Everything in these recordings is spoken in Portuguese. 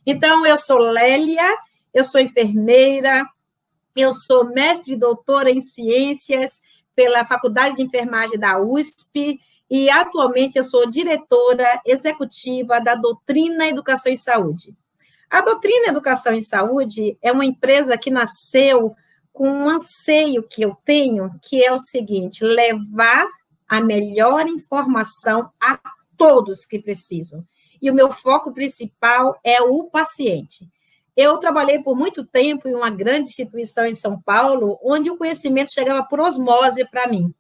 Então, eu sou Lélia, eu sou enfermeira, eu sou mestre e doutora em ciências pela Faculdade de Enfermagem da USP e, atualmente, eu sou diretora executiva da Doutrina Educação em Saúde. A Doutrina Educação em Saúde é uma empresa que nasceu com um anseio que eu tenho, que é o seguinte: levar a melhor informação a todos que precisam. E o meu foco principal é o paciente. Eu trabalhei por muito tempo em uma grande instituição em São Paulo, onde o conhecimento chegava por osmose para mim.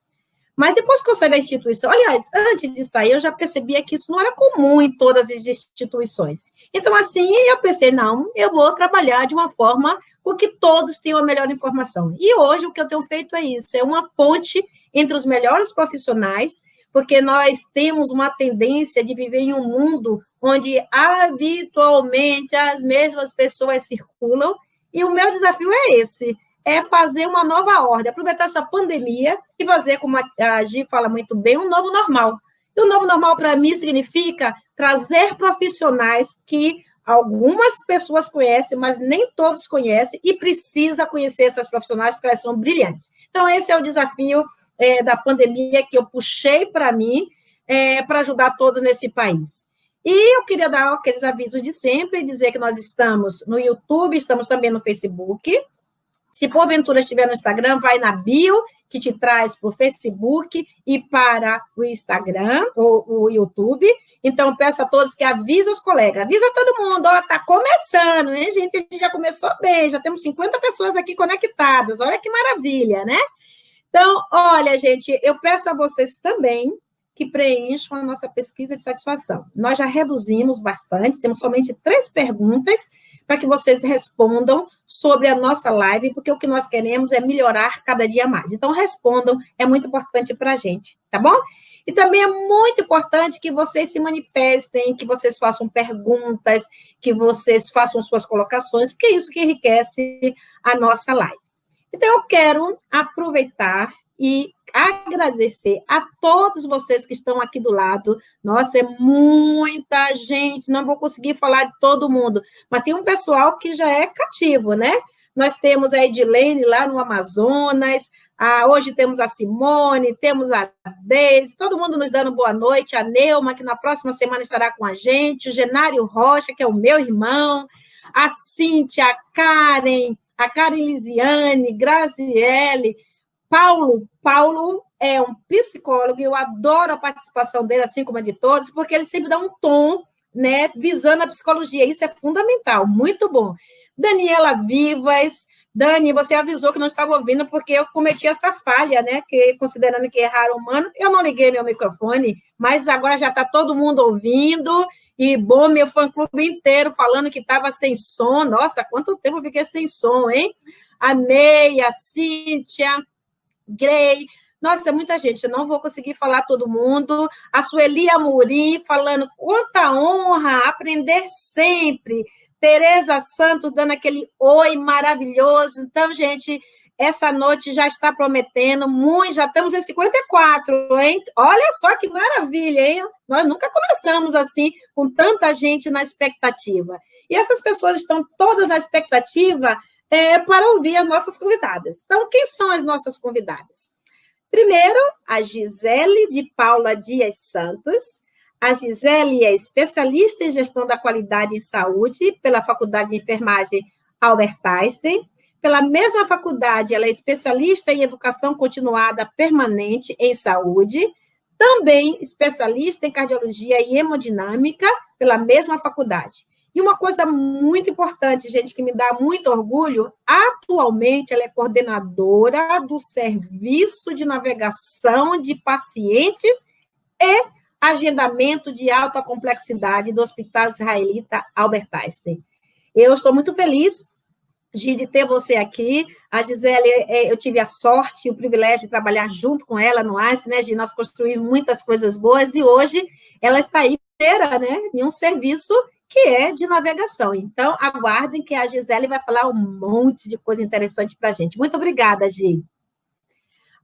Mas depois que eu saí da instituição, aliás, antes de sair, eu já percebia que isso não era comum em todas as instituições. Então, assim, eu pensei, não, eu vou trabalhar de uma forma porque todos tenham a melhor informação. E hoje o que eu tenho feito é isso, é uma ponte entre os melhores profissionais, porque nós temos uma tendência de viver em um mundo onde habitualmente as mesmas pessoas circulam, e o meu desafio é esse, é fazer uma nova ordem, aproveitar essa pandemia e fazer, como a Gi fala muito bem, um novo normal. E o novo normal, para mim, significa trazer profissionais que algumas pessoas conhecem, mas nem todos conhecem, e precisa conhecer essas profissionais, porque elas são brilhantes. Então, esse é o desafio da pandemia que eu puxei para mim, para ajudar todos nesse país. E eu queria dar aqueles avisos de sempre, dizer que nós estamos no YouTube, estamos também no Facebook. Se porventura estiver no Instagram, vai na bio, que te traz para o Facebook e para o Instagram, o YouTube. Então, peço a todos que avisem os colegas, avisa todo mundo, ó, tá começando, hein, gente? A gente já começou bem, já temos 50 pessoas aqui conectadas, olha que maravilha, né? Então, olha, gente, eu peço a vocês também que preencham a nossa pesquisa de satisfação. Nós já reduzimos bastante, temos somente 3 perguntas para que vocês respondam sobre a nossa live, porque o que nós queremos é melhorar cada dia mais. Então, respondam, é muito importante para a gente, tá bom? E também é muito importante que vocês se manifestem, que vocês façam perguntas, que vocês façam suas colocações, porque é isso que enriquece a nossa live. Então, eu quero aproveitar e agradecer a todos vocês que estão aqui do lado. Nossa, é muita gente, não vou conseguir falar de todo mundo, mas tem um pessoal que já é cativo, né? Nós temos a Edilene lá no Amazonas, hoje temos a Simone, temos a Deise, todo mundo nos dando boa noite, a Neuma, que na próxima semana estará com a gente, o Genário Rocha, que é o meu irmão, a Cíntia, a Karen Lisiane, Graziele, Paulo é um psicólogo, e eu adoro a participação dele, assim como a de todos, porque ele sempre dá um tom, né, visando a psicologia, isso é fundamental, muito bom. Daniela Vivas, Dani, você avisou que não estava ouvindo, porque eu cometi essa falha, né, que, considerando que erraram humano, eu não liguei meu microfone, mas agora já está todo mundo ouvindo, e bom, meu fã-clube inteiro falando que estava sem som, nossa, quanto tempo eu fiquei sem som, hein? A Meia, a Cíntia, Grey, nossa, muita gente, eu não vou conseguir falar todo mundo, a Sueli Amorim falando, quanta honra, aprender sempre, Tereza Santos dando aquele oi maravilhoso, então, gente, essa noite já está prometendo, muito, já estamos em 54, hein? Olha só que maravilha, hein? Nós nunca começamos assim, com tanta gente na expectativa. E essas pessoas estão todas na expectativa para ouvir as nossas convidadas. Então, quem são as nossas convidadas? Primeiro, a Gisele de Paula Dias Santos. A Gisele é especialista em gestão da qualidade em saúde pela Faculdade de Enfermagem Albert Einstein. Pela mesma faculdade, ela é especialista em educação continuada permanente em saúde, também especialista em cardiologia e hemodinâmica pela mesma faculdade. E uma coisa muito importante, gente, que me dá muito orgulho, atualmente ela é coordenadora do Serviço de Navegação de Pacientes e Agendamento de Alta Complexidade do Hospital Israelita Albert Einstein. Eu estou muito feliz, Gi, de ter você aqui. A Gisele, eu tive a sorte e o privilégio de trabalhar junto com ela no Einstein, né, Gi? Nós construímos muitas coisas boas e hoje ela está aí, né, em um serviço que é de navegação. Então, aguardem que a Gisele vai falar um monte de coisa interessante para a gente. Muito obrigada, Gi.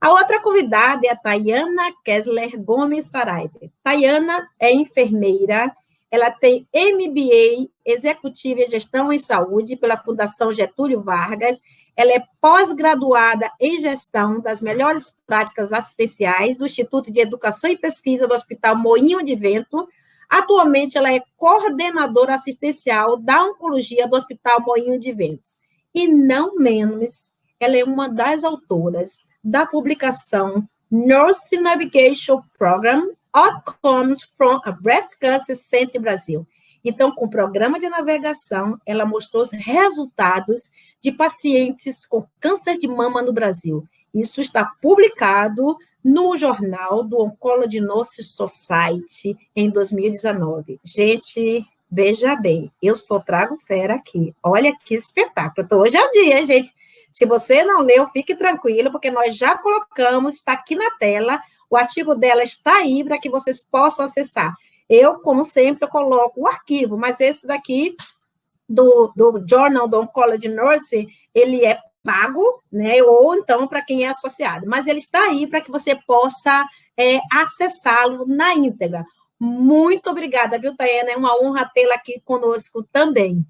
A outra convidada é a Tayana Kessler Gomes Saraiva. Tayana é enfermeira, ela tem MBA, Executivo em Gestão em Saúde, pela Fundação Getúlio Vargas, ela é pós-graduada em Gestão das Melhores Práticas Assistenciais do Instituto de Educação e Pesquisa do Hospital Moinho de Vento. Atualmente, ela é coordenadora assistencial da Oncologia do Hospital Moinho de Vento. E não menos, ela é uma das autoras da publicação Nurse Navigation Program, Outcomes from a Breast Cancer Center Brasil. Então, com o programa de navegação, ela mostrou os resultados de pacientes com câncer de mama no Brasil. Isso está publicado no jornal do Oncology Nurse Society em 2019. Gente, veja bem, eu só trago fera aqui. Olha que espetáculo. Então, hoje é o dia, gente. Se você não leu, fique tranquilo, porque nós já colocamos, está aqui na tela, o artigo dela está aí para que vocês possam acessar. Eu, como sempre, eu coloco o arquivo, mas esse daqui, do Journal do Oncology Nursing, ele é pago, né? Ou então para quem é associado. Mas ele está aí para que você possa acessá-lo na íntegra. Muito obrigada, viu, Tayana? É uma honra tê-la aqui conosco também.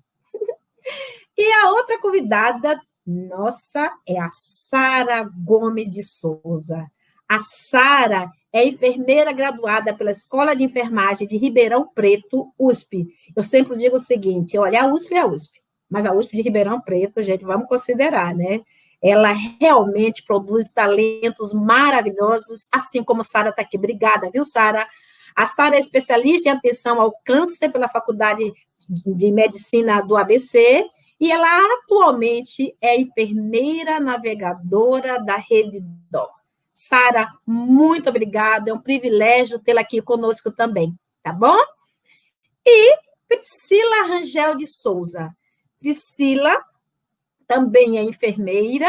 E a outra convidada, nossa, é a Sara Gomes de Souza. A Sara é enfermeira graduada pela Escola de Enfermagem de Ribeirão Preto, USP. Eu sempre digo o seguinte, olha, a USP é a USP, mas a USP de Ribeirão Preto, gente, vamos considerar, né? Ela realmente produz talentos maravilhosos, assim como a Sara está aqui. Obrigada, viu, Sara? A Sara é especialista em atenção ao câncer pela Faculdade de Medicina do ABC, e ela atualmente é enfermeira navegadora da Rede DOR. Sara, muito obrigada, é um privilégio tê-la aqui conosco também, tá bom? E Priscila Rangel de Souza. Priscila também é enfermeira,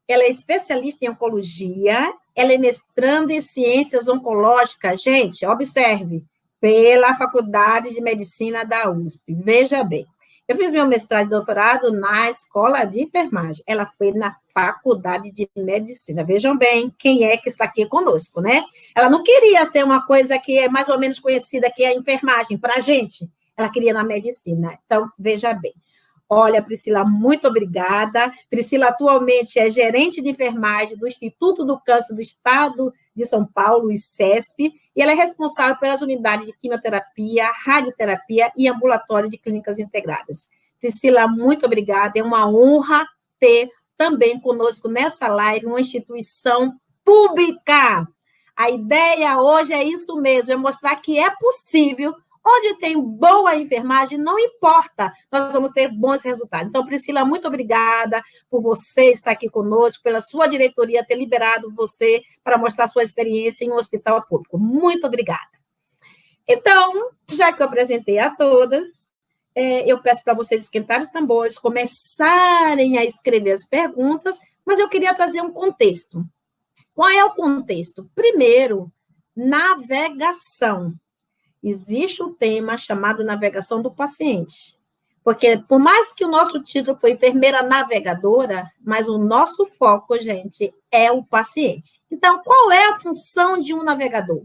ela é especialista em oncologia, ela é mestranda em ciências oncológicas, gente, observe, pela Faculdade de Medicina da USP, veja bem. Eu fiz meu mestrado e doutorado na Escola de Enfermagem. Ela foi na Faculdade de Medicina. Vejam bem quem é que está aqui conosco, né? Ela não queria ser uma coisa que é mais ou menos conhecida, que é a enfermagem, para a gente. Ela queria na medicina. Então, veja bem. Olha, Priscila, muito obrigada. Priscila atualmente é gerente de enfermagem do Instituto do Câncer do Estado de São Paulo, ICESP, e ela é responsável pelas unidades de quimioterapia, radioterapia e ambulatório de clínicas integradas. Priscila, muito obrigada. É uma honra ter também conosco nessa live uma instituição pública. A ideia hoje é isso mesmo, é mostrar que é possível. Onde tem boa enfermagem, não importa, nós vamos ter bons resultados. Então, Priscila, muito obrigada por você estar aqui conosco, pela sua diretoria ter liberado você para mostrar sua experiência em um hospital público. Muito obrigada. Então, já que eu apresentei a todas, eu peço para vocês esquentarem os tambores, começarem a escrever as perguntas, mas eu queria trazer um contexto. Qual é o contexto? Primeiro, navegação. Existe um tema chamado navegação do paciente. Porque, por mais que o nosso título foi enfermeira navegadora, mas o nosso foco, gente, é o paciente. Então, qual é a função de um navegador?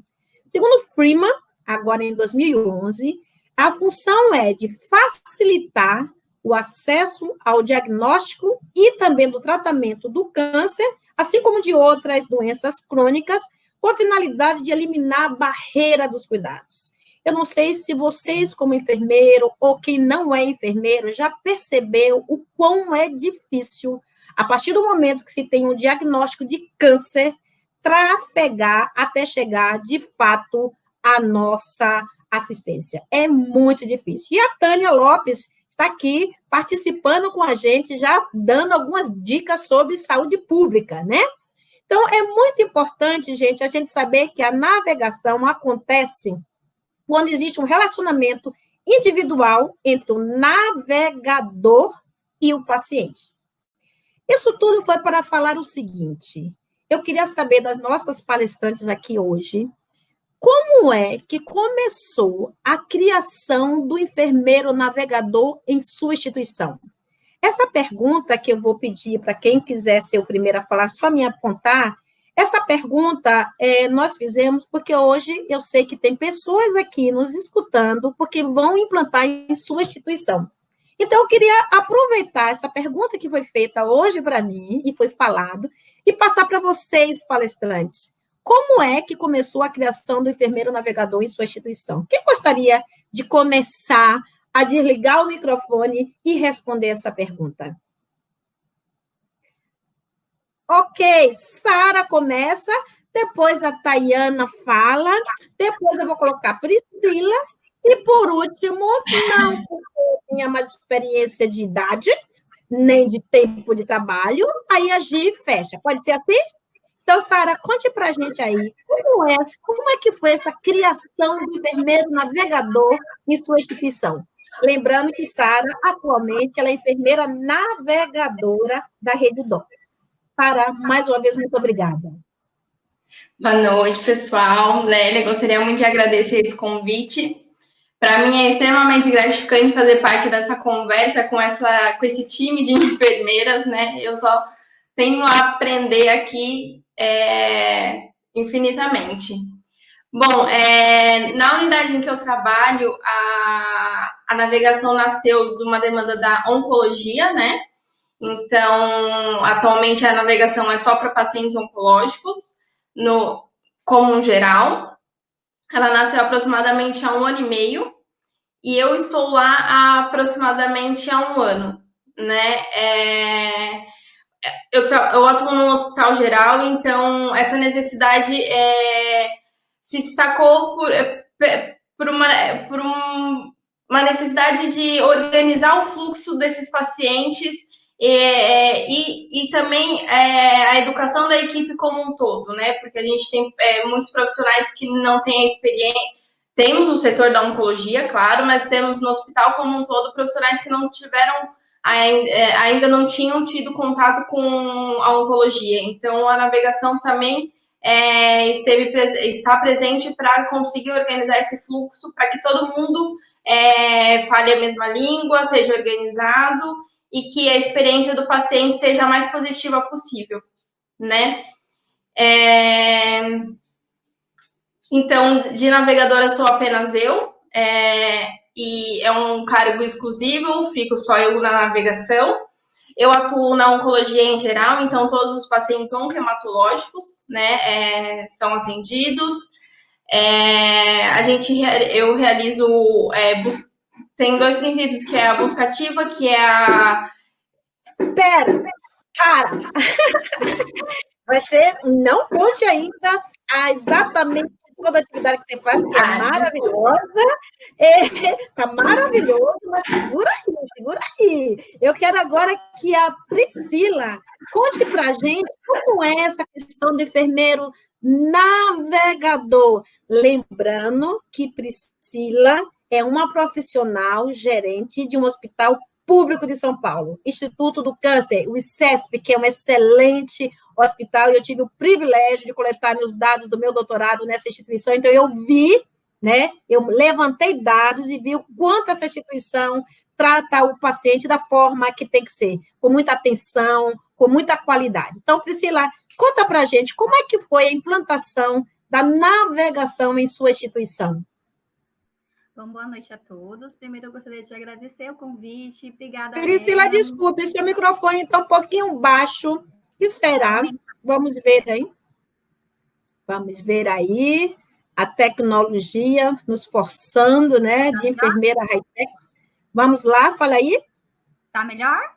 Segundo Freeman, agora em 2011, a função é de facilitar o acesso ao diagnóstico e também do tratamento do câncer, assim como de outras doenças crônicas, com a finalidade de eliminar a barreira dos cuidados. Eu não sei se vocês, como enfermeiro, ou quem não é enfermeiro, já percebeu o quão é difícil, a partir do momento que se tem um diagnóstico de câncer, trafegar até chegar, de fato, à nossa assistência. É muito difícil. E a Tânia Lopes está aqui participando com a gente, já dando algumas dicas sobre saúde pública, né? Então, é muito importante, gente, a gente saber que a navegação acontece quando existe um relacionamento individual entre o navegador e o paciente. Isso tudo foi para falar o seguinte, eu queria saber das nossas palestrantes aqui hoje, como é que começou a criação do enfermeiro navegador em sua instituição? Essa pergunta que eu vou pedir para quem quiser ser o primeiro a falar, só me apontar, Essa pergunta nós fizemos porque hoje eu sei que tem pessoas aqui nos escutando porque vão implantar em sua instituição. Então, eu queria aproveitar essa pergunta que foi feita hoje para mim e foi falado e passar para vocês, palestrantes. Como é que começou a criação do enfermeiro navegador em sua instituição? Quem gostaria de começar a desligar o microfone e responder essa pergunta? Ok, Sara começa, depois a Tayana fala, depois eu vou colocar a Priscila, e por último, não porque eu tinha mais experiência de idade, nem de tempo de trabalho, aí a Gi fecha. Pode ser assim? Então, Sara, conte para a gente aí, como é que foi essa criação do enfermeiro navegador em sua instituição? Lembrando que Sara, atualmente, ela é enfermeira navegadora da Rede Dó. Sara, mais uma vez, muito obrigada. Boa noite, pessoal. Lélia, gostaria muito de agradecer esse convite. Para mim é extremamente gratificante fazer parte dessa conversa com esse time de enfermeiras, né? Eu só tenho a aprender aqui infinitamente. Bom, na unidade em que eu trabalho, a navegação nasceu de uma demanda da oncologia, né? Então, atualmente a navegação é só para pacientes oncológicos, como um geral. Ela nasceu aproximadamente há 1 ano e meio e eu estou lá há aproximadamente há 1 ano, né? Eu atuo num hospital geral, então essa necessidade se destacou por uma necessidade de organizar o fluxo desses pacientes e também a educação da equipe como um todo, né? Porque a gente tem muitos profissionais que não têm a experiência. Temos o setor da oncologia, claro, mas temos no hospital como um todo profissionais que não tiveram, ainda não tinham tido contato com a oncologia. Então, a navegação também está presente para conseguir organizar esse fluxo, para que todo mundo fale a mesma língua, seja organizado e que a experiência do paciente seja a mais positiva possível, né? Então, de navegadora sou apenas eu, e é um cargo exclusivo, fico só eu na navegação. Eu atuo na oncologia em geral, então todos os pacientes oncohematológicos, né, são atendidos. Eu realizo, tem 2 princípios, que é a busca ativa, que é a... Espera, cara, você não conte ainda exatamente toda a atividade que você faz, que é maravilhosa, tá maravilhoso, mas segura aí. Eu quero agora que a Priscila conte para a gente como é essa questão do enfermeiro navegador. Lembrando que Priscila é uma profissional gerente de um hospital público de São Paulo, Instituto do Câncer, o ICESP, que é um excelente hospital, e eu tive o privilégio de coletar meus dados do meu doutorado nessa instituição, então eu vi, né, eu levantei dados e vi o quanto essa instituição trata o paciente da forma que tem que ser, com muita atenção, com muita qualidade. Então, Priscila, conta para a gente como é que foi a implantação da navegação em sua instituição. Bom, boa noite a todos. Primeiro, eu gostaria de agradecer o convite. Obrigada, Priscila, Lélia. desculpe, seu microfone está um pouquinho baixo. O que será? Vamos ver aí. Vamos ver aí. A tecnologia nos forçando, né, de enfermeira high-tech. Vamos lá, fala aí. Tá melhor?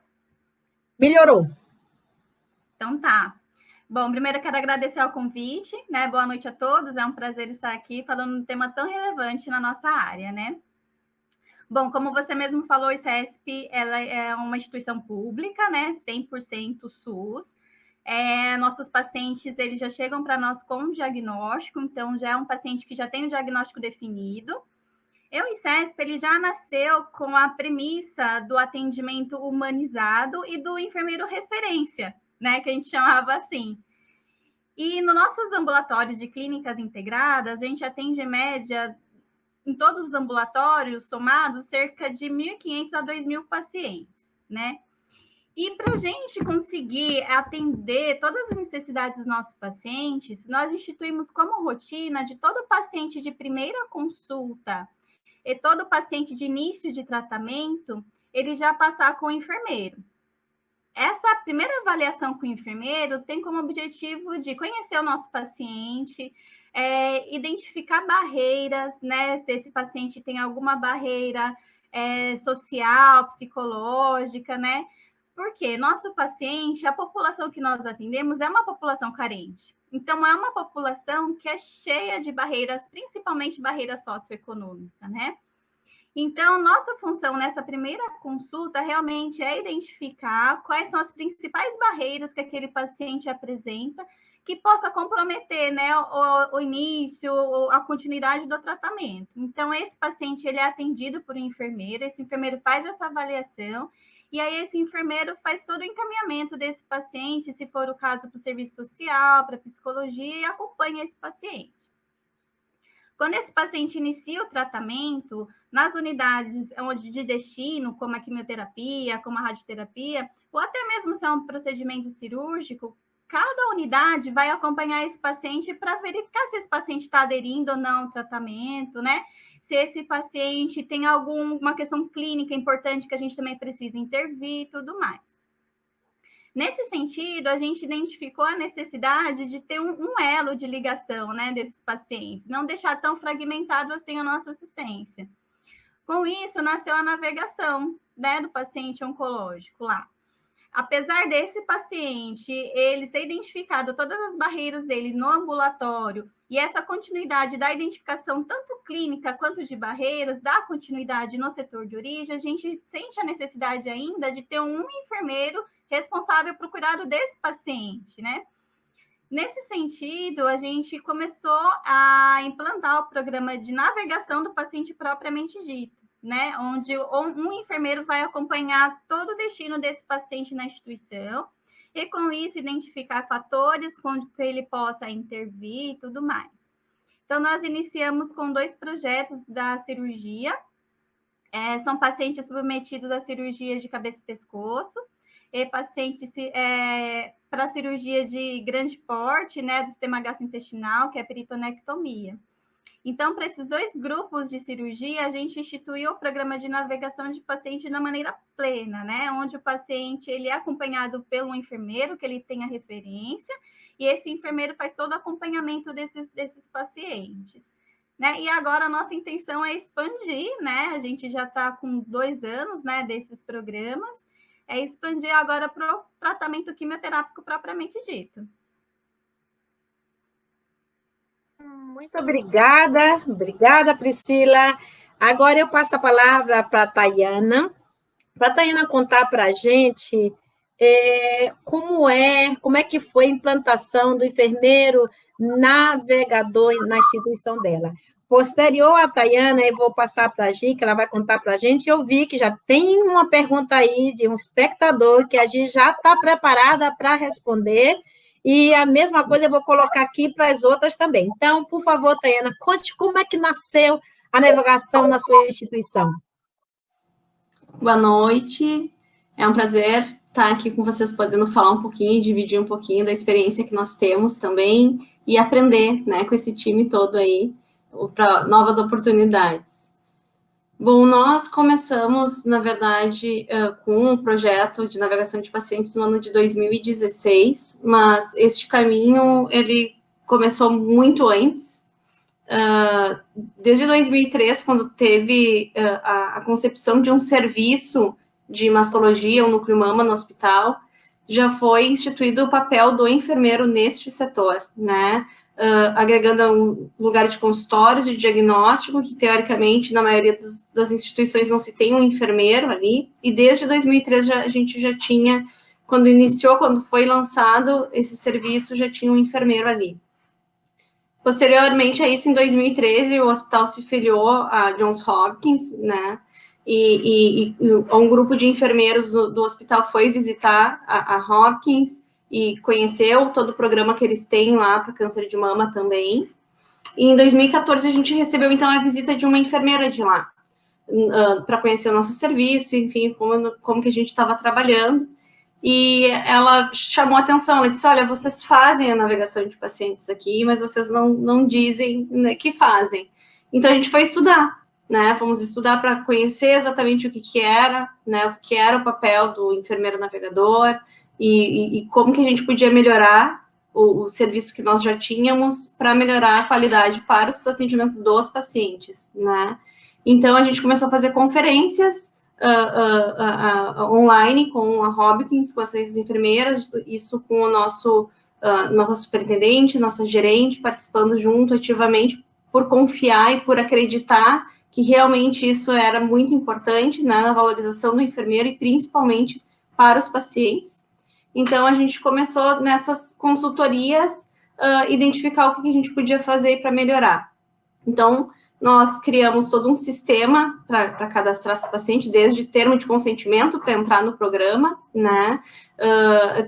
Melhorou. Então tá. Bom, primeiro eu quero agradecer ao convite, né? Boa noite a todos. É um prazer estar aqui falando de um tema tão relevante na nossa área, né? Bom, como você mesmo falou, o ICESP, ela é uma instituição pública, né? 100% SUS. Nossos pacientes, eles já chegam para nós com um diagnóstico, então já é um paciente que já tem um diagnóstico definido. O ICESP, ele já nasceu com a premissa do atendimento humanizado e do enfermeiro referência, né? Que a gente chamava assim. E nos nossos ambulatórios de clínicas integradas, a gente atende em média, em todos os ambulatórios somados, cerca de 1.500 a 2.000 pacientes, né? E para a gente conseguir atender todas as necessidades dos nossos pacientes, nós instituímos como rotina de todo paciente de primeira consulta e todo paciente de início de tratamento, ele já passar com o enfermeiro. Essa primeira avaliação com o enfermeiro tem como objetivo de conhecer o nosso paciente, identificar barreiras, né? Se esse paciente tem alguma barreira social, psicológica, né? Porque nosso paciente, a população que nós atendemos é uma população carente. Então, é uma população que é cheia de barreiras, principalmente barreiras socioeconômicas, né? Então, nossa função nessa primeira consulta realmente é identificar quais são as principais barreiras que aquele paciente apresenta que possa comprometer, né, o início, a continuidade do tratamento. Então, esse paciente ele é atendido por um enfermeiro, esse enfermeiro faz essa avaliação, e aí esse enfermeiro faz todo o encaminhamento desse paciente, se for o caso, para o serviço social, para a psicologia, e acompanha esse paciente. Quando esse paciente inicia o tratamento, nas unidades de destino, como a quimioterapia, como a radioterapia, ou até mesmo se é um procedimento cirúrgico, cada unidade vai acompanhar esse paciente para verificar se esse paciente está aderindo ou não ao tratamento, né? Se esse paciente tem alguma questão clínica importante que a gente também precisa intervir e tudo mais. Nesse sentido, a gente identificou a necessidade de ter um elo de ligação, né, desses pacientes, não deixar tão fragmentado assim a nossa assistência. Com isso, nasceu a navegação, né, do paciente oncológico lá. Apesar desse paciente, ele ser identificado, todas as barreiras dele no ambulatório, e essa continuidade da identificação, tanto clínica quanto de barreiras, da continuidade no setor de origem, a gente sente a necessidade ainda de ter um enfermeiro responsável pelo cuidado desse paciente, né? Nesse sentido, a gente começou a implantar o programa de navegação do paciente propriamente dito, né? Onde um enfermeiro vai acompanhar todo o destino desse paciente na instituição e, com isso, identificar fatores com que ele possa intervir e tudo mais. Então, nós iniciamos com 2 projetos da cirurgia. São pacientes submetidos a cirurgias de cabeça e pescoço, e pacientes para cirurgia de grande porte, né, do sistema gastrointestinal, que é a peritonectomia. Então, para esses 2 grupos de cirurgia, a gente instituiu o programa de navegação de paciente de maneira plena, né, onde o paciente ele é acompanhado pelo enfermeiro, que ele tem a referência, e esse enfermeiro faz todo o acompanhamento desses pacientes. Né? E agora a nossa intenção é expandir, né? A gente já está com 2 anos, né, desses programas, expandir agora para o tratamento quimioterápico propriamente dito. Muito obrigada, Priscila. Agora eu passo a palavra para a Tayana contar para a gente como é que foi a implantação do enfermeiro navegador na instituição dela. Posterior a Tayana, eu vou passar para a Gi, que ela vai contar para a gente. Eu vi que já tem uma pergunta aí de um espectador que a Gi já está preparada para responder, e a mesma coisa eu vou colocar aqui para as outras também. Então, por favor, Tayana, conte como é que nasceu a navegação na sua instituição. Boa noite, é um prazer estar aqui com vocês, podendo falar um pouquinho, dividir um pouquinho da experiência que nós temos também e aprender, né, com esse time todo aí, para novas oportunidades. Bom, nós começamos, na verdade, com um projeto de navegação de pacientes no ano de 2016, mas este caminho, ele começou muito antes, desde 2003, quando teve a concepção de um serviço de mastologia, um núcleo mama no hospital, já foi instituído o papel do enfermeiro neste setor, né, agregando um lugar de consultórios de diagnóstico, que teoricamente, na maioria das instituições não se tem um enfermeiro ali, e desde 2003 a gente já tinha, quando foi lançado esse serviço, já tinha um enfermeiro ali. Posteriormente a isso, em 2013, o hospital se filiou a Johns Hopkins, né, e um grupo de enfermeiros do hospital foi visitar a Hopkins e conheceu todo o programa que eles têm lá para câncer de mama também. E em 2014, a gente recebeu, então, a visita de uma enfermeira de lá, para conhecer o nosso serviço, enfim, como que a gente estava trabalhando. e ela chamou a atenção, ela disse, olha, vocês fazem a navegação de pacientes aqui, mas vocês não dizem, né, que fazem. Então, a gente foi estudar, né, fomos estudar para conhecer exatamente o que era, né, o que era o papel do enfermeiro navegador, e como que a gente podia melhorar o serviço que nós já tínhamos para melhorar a qualidade para os atendimentos dos pacientes, né. Então, a gente começou a fazer conferências online com a Hopkins, com essas enfermeiras, isso com o nossa superintendente, nossa gerente, participando junto ativamente, por confiar e por acreditar que realmente isso era muito importante, né, na valorização do enfermeiro e principalmente para os pacientes. Então, a gente começou nessas consultorias identificar o que a gente podia fazer para melhorar. Então, nós criamos todo um sistema para cadastrar esse paciente, desde termo de consentimento para entrar no programa, né?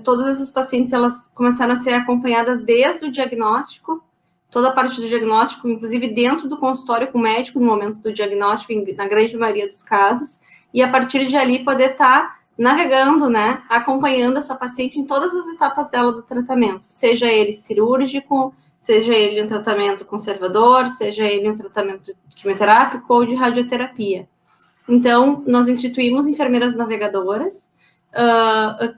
Todas essas pacientes, elas começaram a ser acompanhadas desde o diagnóstico, toda a parte do diagnóstico, inclusive dentro do consultório com o médico, no momento do diagnóstico, na grande maioria dos casos, e a partir de ali poder estar navegando, né? Acompanhando essa paciente em todas as etapas dela do tratamento, seja ele cirúrgico, seja ele um tratamento conservador, seja ele um tratamento quimioterápico ou de radioterapia. Então, nós instituímos enfermeiras navegadoras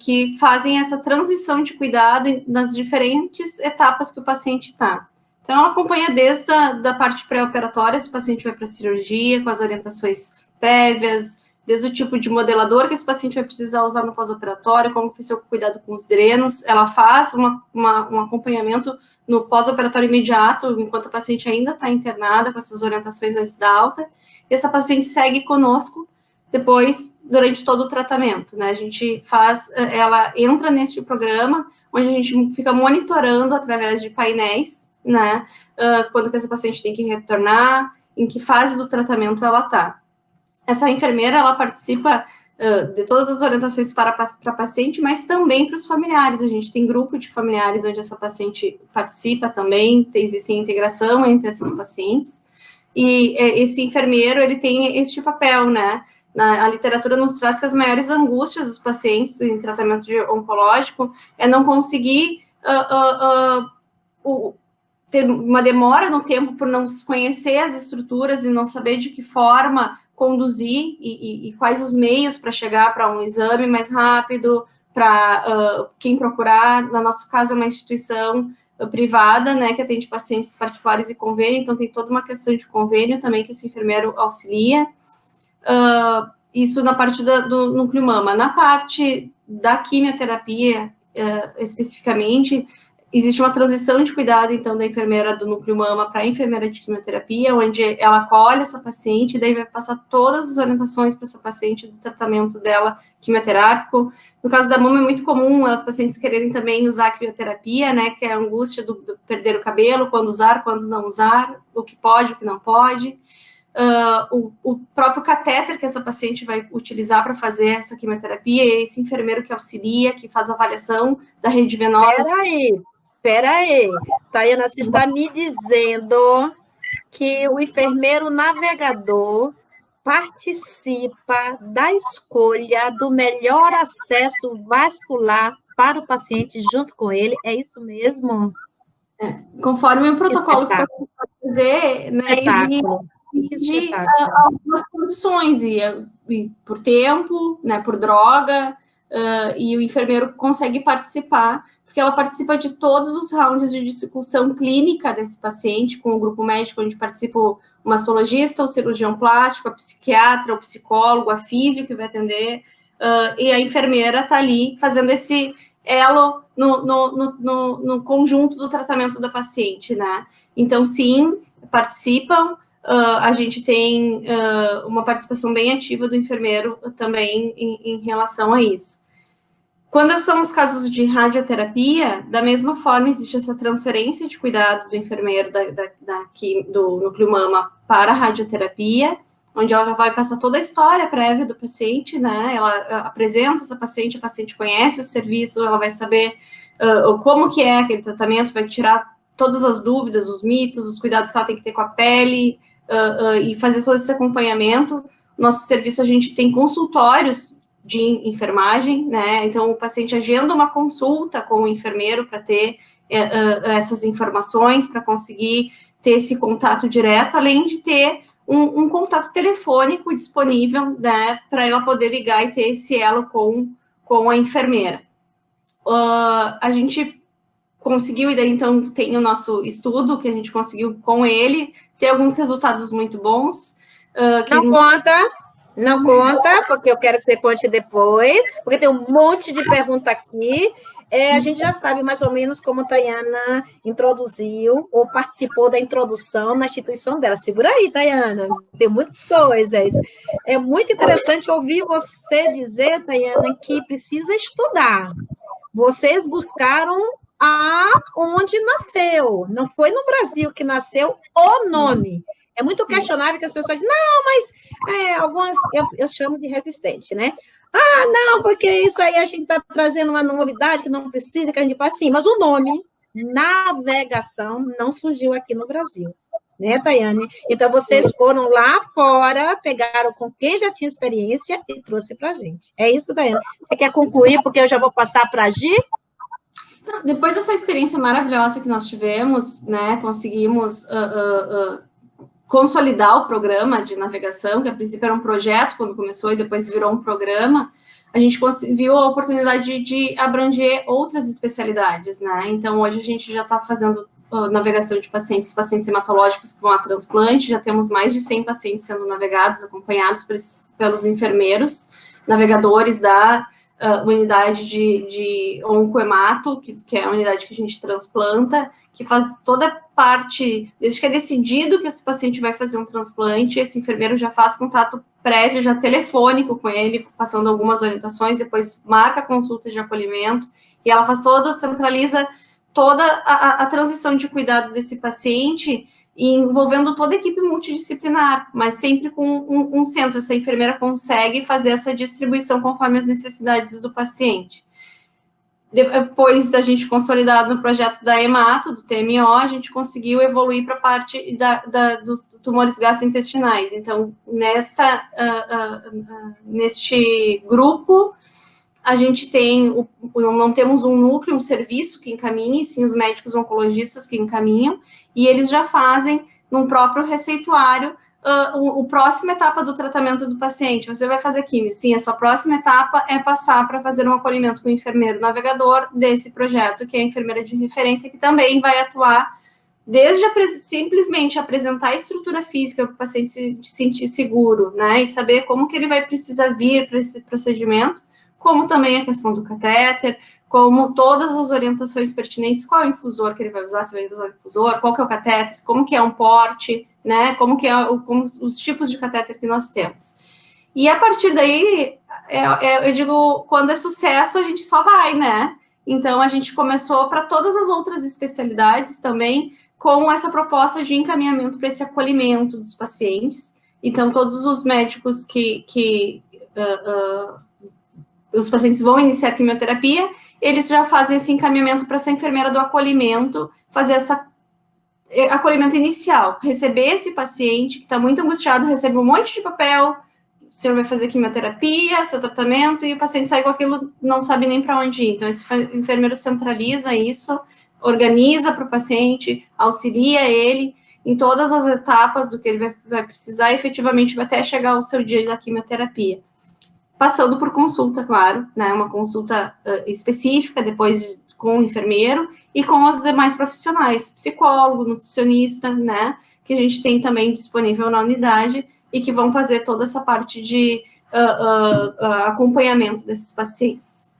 que fazem essa transição de cuidado nas diferentes etapas que o paciente está. Então, ela acompanha desde a parte pré-operatória, se o paciente vai para a cirurgia, com as orientações prévias, desde o tipo de modelador que esse paciente vai precisar usar no pós-operatório, como que vai ser o cuidado com os drenos, ela faz um acompanhamento no pós-operatório imediato, enquanto a paciente ainda está internada, com essas orientações antes da alta, e essa paciente segue conosco depois, durante todo o tratamento, né, a gente ela entra neste programa, onde a gente fica monitorando através de painéis, né, quando que essa paciente tem que retornar, em que fase do tratamento ela está. Essa enfermeira, ela participa de todas as orientações para paciente, mas também para os familiares. A gente tem grupo de familiares onde essa paciente participa também, existe integração entre esses pacientes, e esse enfermeiro, ele tem este papel, né? A literatura nos traz que as maiores angústias dos pacientes em tratamento oncológico é não conseguir ter uma demora no tempo por não conhecer as estruturas e não saber de que forma conduzir e quais os meios para chegar para um exame mais rápido, para quem procurar. No nosso caso, é uma instituição privada, né, que atende pacientes particulares e convênio, então tem toda uma questão de convênio também que esse enfermeiro auxilia. Isso na parte do núcleo mama. Na parte da quimioterapia, especificamente, existe uma transição de cuidado, então, da enfermeira do núcleo mama para a enfermeira de quimioterapia, onde ela acolhe essa paciente e daí vai passar todas as orientações para essa paciente do tratamento dela quimioterápico. No caso da mama, é muito comum as pacientes quererem também usar a crioterapia, né, que é a angústia do perder o cabelo, quando usar, quando não usar, o que pode, o que não pode. O próprio catéter que essa paciente vai utilizar para fazer essa quimioterapia, é esse enfermeiro que auxilia, que faz a avaliação da rede venosa. Peraí, Tayana, você está me dizendo que o enfermeiro navegador participa da escolha do melhor acesso vascular para o paciente junto com ele, é isso mesmo? Conforme o protocolo que o paciente vai fazer, né, exige algumas condições, e por tempo, né, por droga, e o enfermeiro consegue participar, porque ela participa de todos os rounds de discussão clínica desse paciente, com o grupo médico, onde participa o mastologista, o cirurgião plástico, a psiquiatra, o psicólogo, a físio que vai atender, e a enfermeira está ali fazendo esse elo no conjunto do tratamento da paciente, né? Então, sim, participam. A gente tem uma participação bem ativa do enfermeiro também em relação a isso. Quando são os casos de radioterapia, da mesma forma, existe essa transferência de cuidado do enfermeiro do núcleo mama para a radioterapia, onde ela já vai passar toda a história prévia do paciente, né? Ela apresenta essa paciente, a paciente conhece o serviço, ela vai saber como que é aquele tratamento, vai tirar todas as dúvidas, os mitos, os cuidados que ela tem que ter com a pele, e fazer todo esse acompanhamento. Nosso serviço, a gente tem consultórios de enfermagem, né? Então, o paciente agenda uma consulta com o enfermeiro para ter essas informações, para conseguir ter esse contato direto, além de ter um contato telefônico disponível, né, para ela poder ligar e ter esse elo com a enfermeira. A gente conseguiu, e daí, então, tem o nosso estudo, que a gente conseguiu com ele, ter alguns resultados muito bons. Não conta, porque eu quero que você conte depois, porque tem um monte de pergunta aqui. A gente já sabe mais ou menos como a Tayana introduziu ou participou da introdução na instituição dela. Segura aí, Tayana, tem muitas coisas. É muito interessante ouvir você dizer, Tayana, que precisa estudar. Vocês buscaram aonde nasceu, não foi no Brasil que nasceu o nome. É muito questionável que as pessoas dizem, não, mas algumas, eu chamo de resistente, né? Não, porque isso aí a gente está trazendo uma novidade que não precisa, que a gente faz assim, mas o nome navegação não surgiu aqui no Brasil, né, Tayane? Então, vocês foram lá fora, pegaram com quem já tinha experiência e trouxe para a gente. É isso, Tayane? Você quer concluir, porque eu já vou passar para a Gi? Depois dessa experiência maravilhosa que nós tivemos, né, conseguimos consolidar o programa de navegação, que a princípio era um projeto quando começou e depois virou um programa. A gente viu a oportunidade de abranger outras especialidades, né? Então, hoje a gente já está fazendo navegação de pacientes hematológicos que vão a transplante, já temos mais de 100 pacientes sendo navegados, acompanhados pelos enfermeiros, navegadores da unidade de oncohemato, que é a unidade que a gente transplanta, que faz toda parte, desde que é decidido que esse paciente vai fazer um transplante, esse enfermeiro já faz contato prévio, já telefônico com ele, passando algumas orientações, depois marca consultas de acolhimento, e ela centraliza toda a transição de cuidado desse paciente, envolvendo toda a equipe multidisciplinar, mas sempre com um centro. Essa enfermeira consegue fazer essa distribuição conforme as necessidades do paciente. Depois da gente consolidar no projeto da hemato, do TMO, a gente conseguiu evoluir para a parte dos tumores gastrointestinais. Então, neste grupo, a gente não temos um núcleo, um serviço que encaminhe, sim os médicos oncologistas que encaminham, e eles já fazem, num próprio receituário, a próxima etapa do tratamento do paciente. Você vai fazer químio? Sim, a sua próxima etapa é passar para fazer um acolhimento com o enfermeiro navegador desse projeto, que é a enfermeira de referência, que também vai atuar desde simplesmente apresentar a estrutura física para o paciente se sentir seguro, né, e saber como que ele vai precisar vir para esse procedimento, como também a questão do catéter, como todas as orientações pertinentes, qual é o infusor que ele vai usar, se vai usar o infusor, qual que é o catéter, como que é um porte, né, como os tipos de catéter que nós temos. E a partir daí, eu digo, quando é sucesso, a gente só vai, né? Então, a gente começou para todas as outras especialidades também, com essa proposta de encaminhamento para esse acolhimento dos pacientes. Então, todos os médicos os pacientes vão iniciar quimioterapia, eles já fazem esse encaminhamento para essa enfermeira do acolhimento, fazer esse acolhimento inicial, receber esse paciente que está muito angustiado, recebe um monte de papel, o senhor vai fazer quimioterapia, seu tratamento, e o paciente sai com aquilo, não sabe nem para onde ir. Então, esse enfermeiro centraliza isso, organiza para o paciente, auxilia ele em todas as etapas do que ele vai precisar, efetivamente, até chegar ao seu dia da quimioterapia. Passando por consulta, claro, né, uma consulta específica, depois com o enfermeiro e com os demais profissionais, psicólogo, nutricionista, né, que a gente tem também disponível na unidade e que vão fazer toda essa parte de acompanhamento desses pacientes.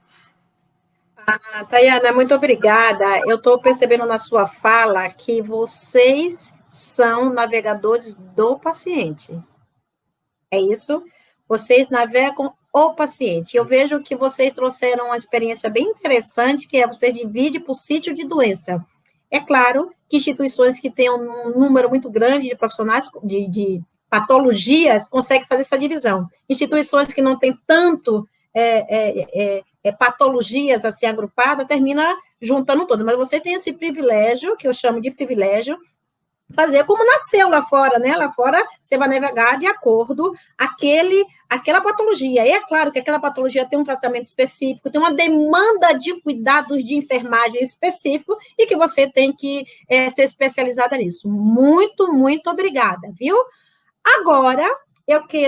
Tayana, muito obrigada. Eu estou percebendo na sua fala que vocês são navegadores do paciente. É isso? Vocês navegam o paciente. Eu vejo que vocês trouxeram uma experiência bem interessante, que é você divide por sítio de doença. É claro que instituições que têm um número muito grande de profissionais, de patologias, conseguem fazer essa divisão. Instituições que não têm tanto patologias assim agrupadas, termina juntando todas. Mas você tem esse privilégio, que eu chamo de privilégio, fazer como nasceu lá fora, né? Lá fora você vai navegar de acordo aquela patologia. E é claro que aquela patologia tem um tratamento específico, tem uma demanda de cuidados de enfermagem específico e que você tem que ser especializada nisso. Muito, muito obrigada, viu? Agora,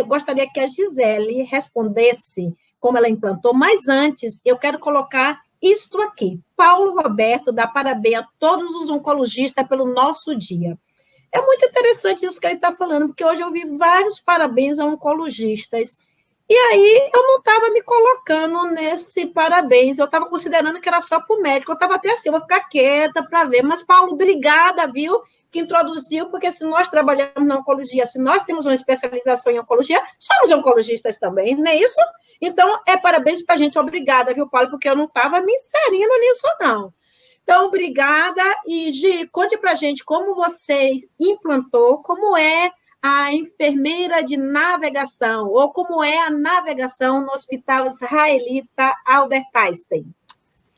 gostaria que a Gisele respondesse como ela implantou, mas antes eu quero colocar isto aqui. Paulo Roberto dá parabéns a todos os oncologistas pelo nosso dia. É muito interessante isso que ele está falando, porque hoje eu vi vários parabéns a oncologistas. E aí eu não estava me colocando nesse parabéns, eu estava considerando que era só para o médico, eu estava até assim, eu vou ficar quieta para ver. Mas, Paulo, obrigada, viu, que introduziu, porque se nós trabalhamos na oncologia, se nós temos uma especialização em oncologia, somos oncologistas também, não é isso? Então, parabéns para a gente, obrigada, viu, Paulo, porque eu não estava me inserindo nisso, não. Então, obrigada. E, Gi, conte para a gente como você implantou, como é a enfermeira de navegação, ou como é a navegação no Hospital Israelita Albert Einstein.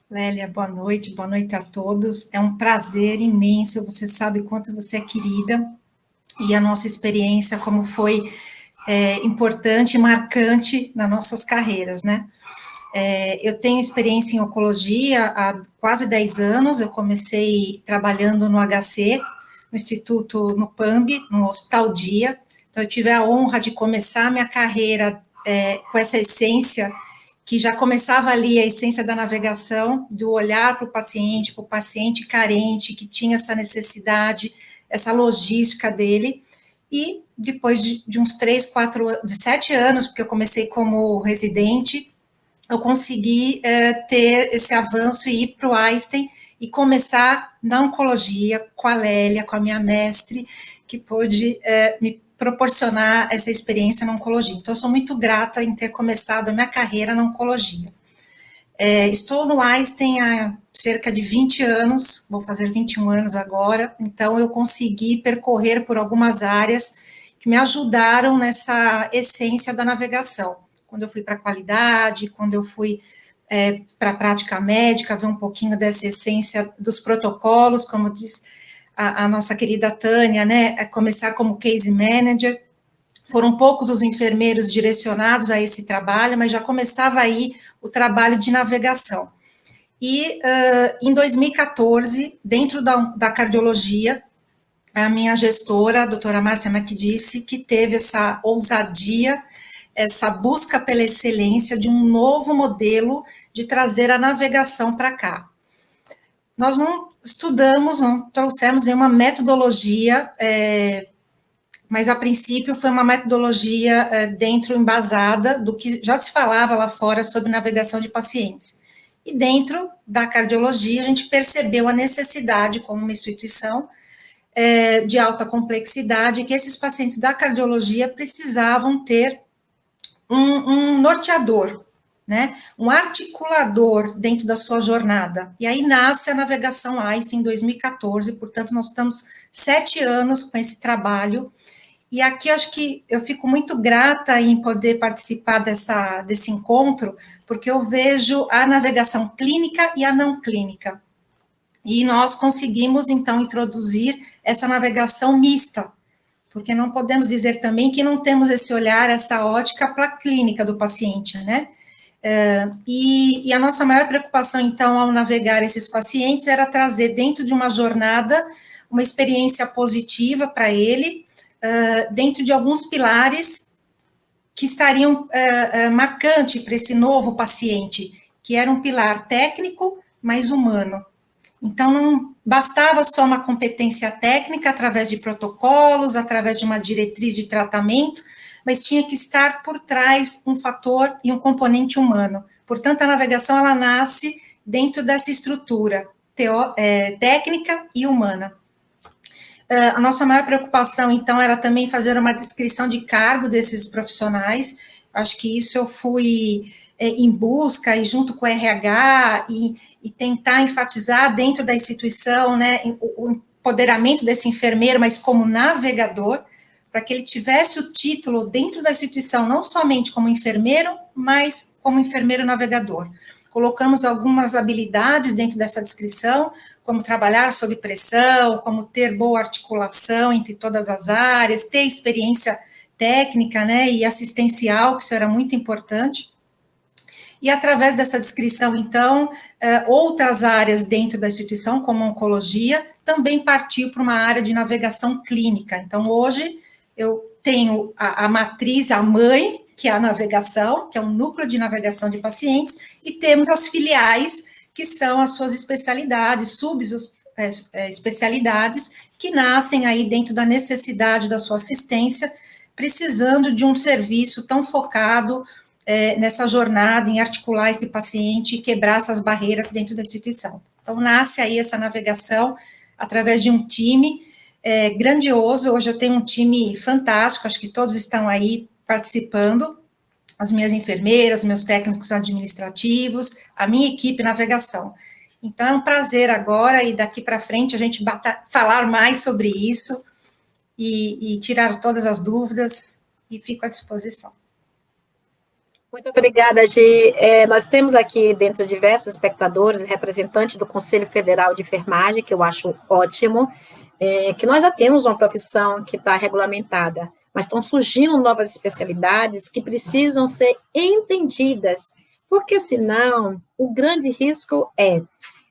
Lélia, boa noite a todos. É um prazer imenso, você sabe quanto você é querida, e a nossa experiência, como foi importante e marcante nas nossas carreiras, né? Eu tenho experiência em oncologia há quase 10 anos, eu comecei trabalhando no HC, no Instituto, no PAMB, no Hospital Dia, então eu tive a honra de começar minha carreira com essa essência, que já começava ali a essência da navegação, do olhar para o paciente carente, que tinha essa necessidade, essa logística dele, e depois de uns 7 anos, porque eu comecei como residente, eu consegui ter esse avanço e ir para o Einstein e começar na oncologia com a Lélia, com a minha mestre, que pôde me proporcionar essa experiência na oncologia. Então, eu sou muito grata em ter começado a minha carreira na oncologia. Estou no Einstein há cerca de 20 anos, vou fazer 21 anos agora, então eu consegui percorrer por algumas áreas que me ajudaram nessa essência da navegação. Quando eu fui para a qualidade, quando eu fui para a prática médica, ver um pouquinho dessa essência dos protocolos, como diz a nossa querida Tânia, né, começar como case manager. Foram poucos os enfermeiros direcionados a esse trabalho, mas já começava aí o trabalho de navegação. E em 2014, dentro da cardiologia, a minha gestora, a doutora Márcia Macdisse, que teve essa ousadia, essa busca pela excelência de um novo modelo de trazer a navegação para cá. Nós não estudamos, não trouxemos nenhuma metodologia, mas a princípio foi uma metodologia embasada do que já se falava lá fora sobre navegação de pacientes. E dentro da cardiologia a gente percebeu a necessidade, como uma instituição de alta complexidade, que esses pacientes da cardiologia precisavam ter um norteador, né, um articulador dentro da sua jornada. E aí nasce a navegação Einstein em 2014, portanto, nós estamos 7 anos com esse trabalho, e aqui eu acho que eu fico muito grata em poder participar desse encontro, porque eu vejo a navegação clínica e a não clínica. E nós conseguimos, então, introduzir essa navegação mista, porque não podemos dizer também que não temos esse olhar, essa ótica para a clínica do paciente, né? E a nossa maior preocupação, então, ao navegar esses pacientes, era trazer dentro de uma jornada uma experiência positiva para ele, dentro de alguns pilares que estariam marcantes para esse novo paciente, que era um pilar técnico, mas humano. Então, não bastava só uma competência técnica através de protocolos, através de uma diretriz de tratamento, mas tinha que estar por trás um fator e um componente humano. Portanto, a navegação, ela nasce dentro dessa estrutura técnica e humana. A nossa maior preocupação, então, era também fazer uma descrição de cargo desses profissionais. Acho que isso eu fui em busca, e junto com o RH, e tentar enfatizar dentro da instituição, né, o empoderamento desse enfermeiro, mas como navegador, para que ele tivesse o título dentro da instituição, não somente como enfermeiro, mas como enfermeiro navegador. colocamos algumas habilidades dentro dessa descrição, como trabalhar sob pressão, como ter boa articulação entre todas as áreas, ter experiência técnica, né, e assistencial, que isso era muito importante. E através dessa descrição, então, outras áreas dentro da instituição, como oncologia, também partiu para uma área de navegação clínica. Então, hoje, eu tenho a matriz, a mãe, que é a navegação, que é um núcleo de navegação de pacientes, e temos as filiais, que são as suas especialidades, subespecialidades, que nascem aí dentro da necessidade da sua assistência, precisando de um serviço tão focado nessa jornada em articular esse paciente e quebrar essas barreiras dentro da instituição. Então, nasce aí essa navegação através de um time grandioso. Hoje eu tenho um time fantástico, acho que todos estão aí participando, as minhas enfermeiras, meus técnicos administrativos, a minha equipe navegação. Então, é um prazer agora, e daqui para frente, a gente falar mais sobre isso e tirar todas as dúvidas, e fico à disposição. Muito obrigada, Gi. Nós temos aqui dentro diversos espectadores, representantes do Conselho Federal de Enfermagem, que eu acho ótimo, que nós já temos uma profissão que está regulamentada, mas estão surgindo novas especialidades que precisam ser entendidas, porque senão o grande risco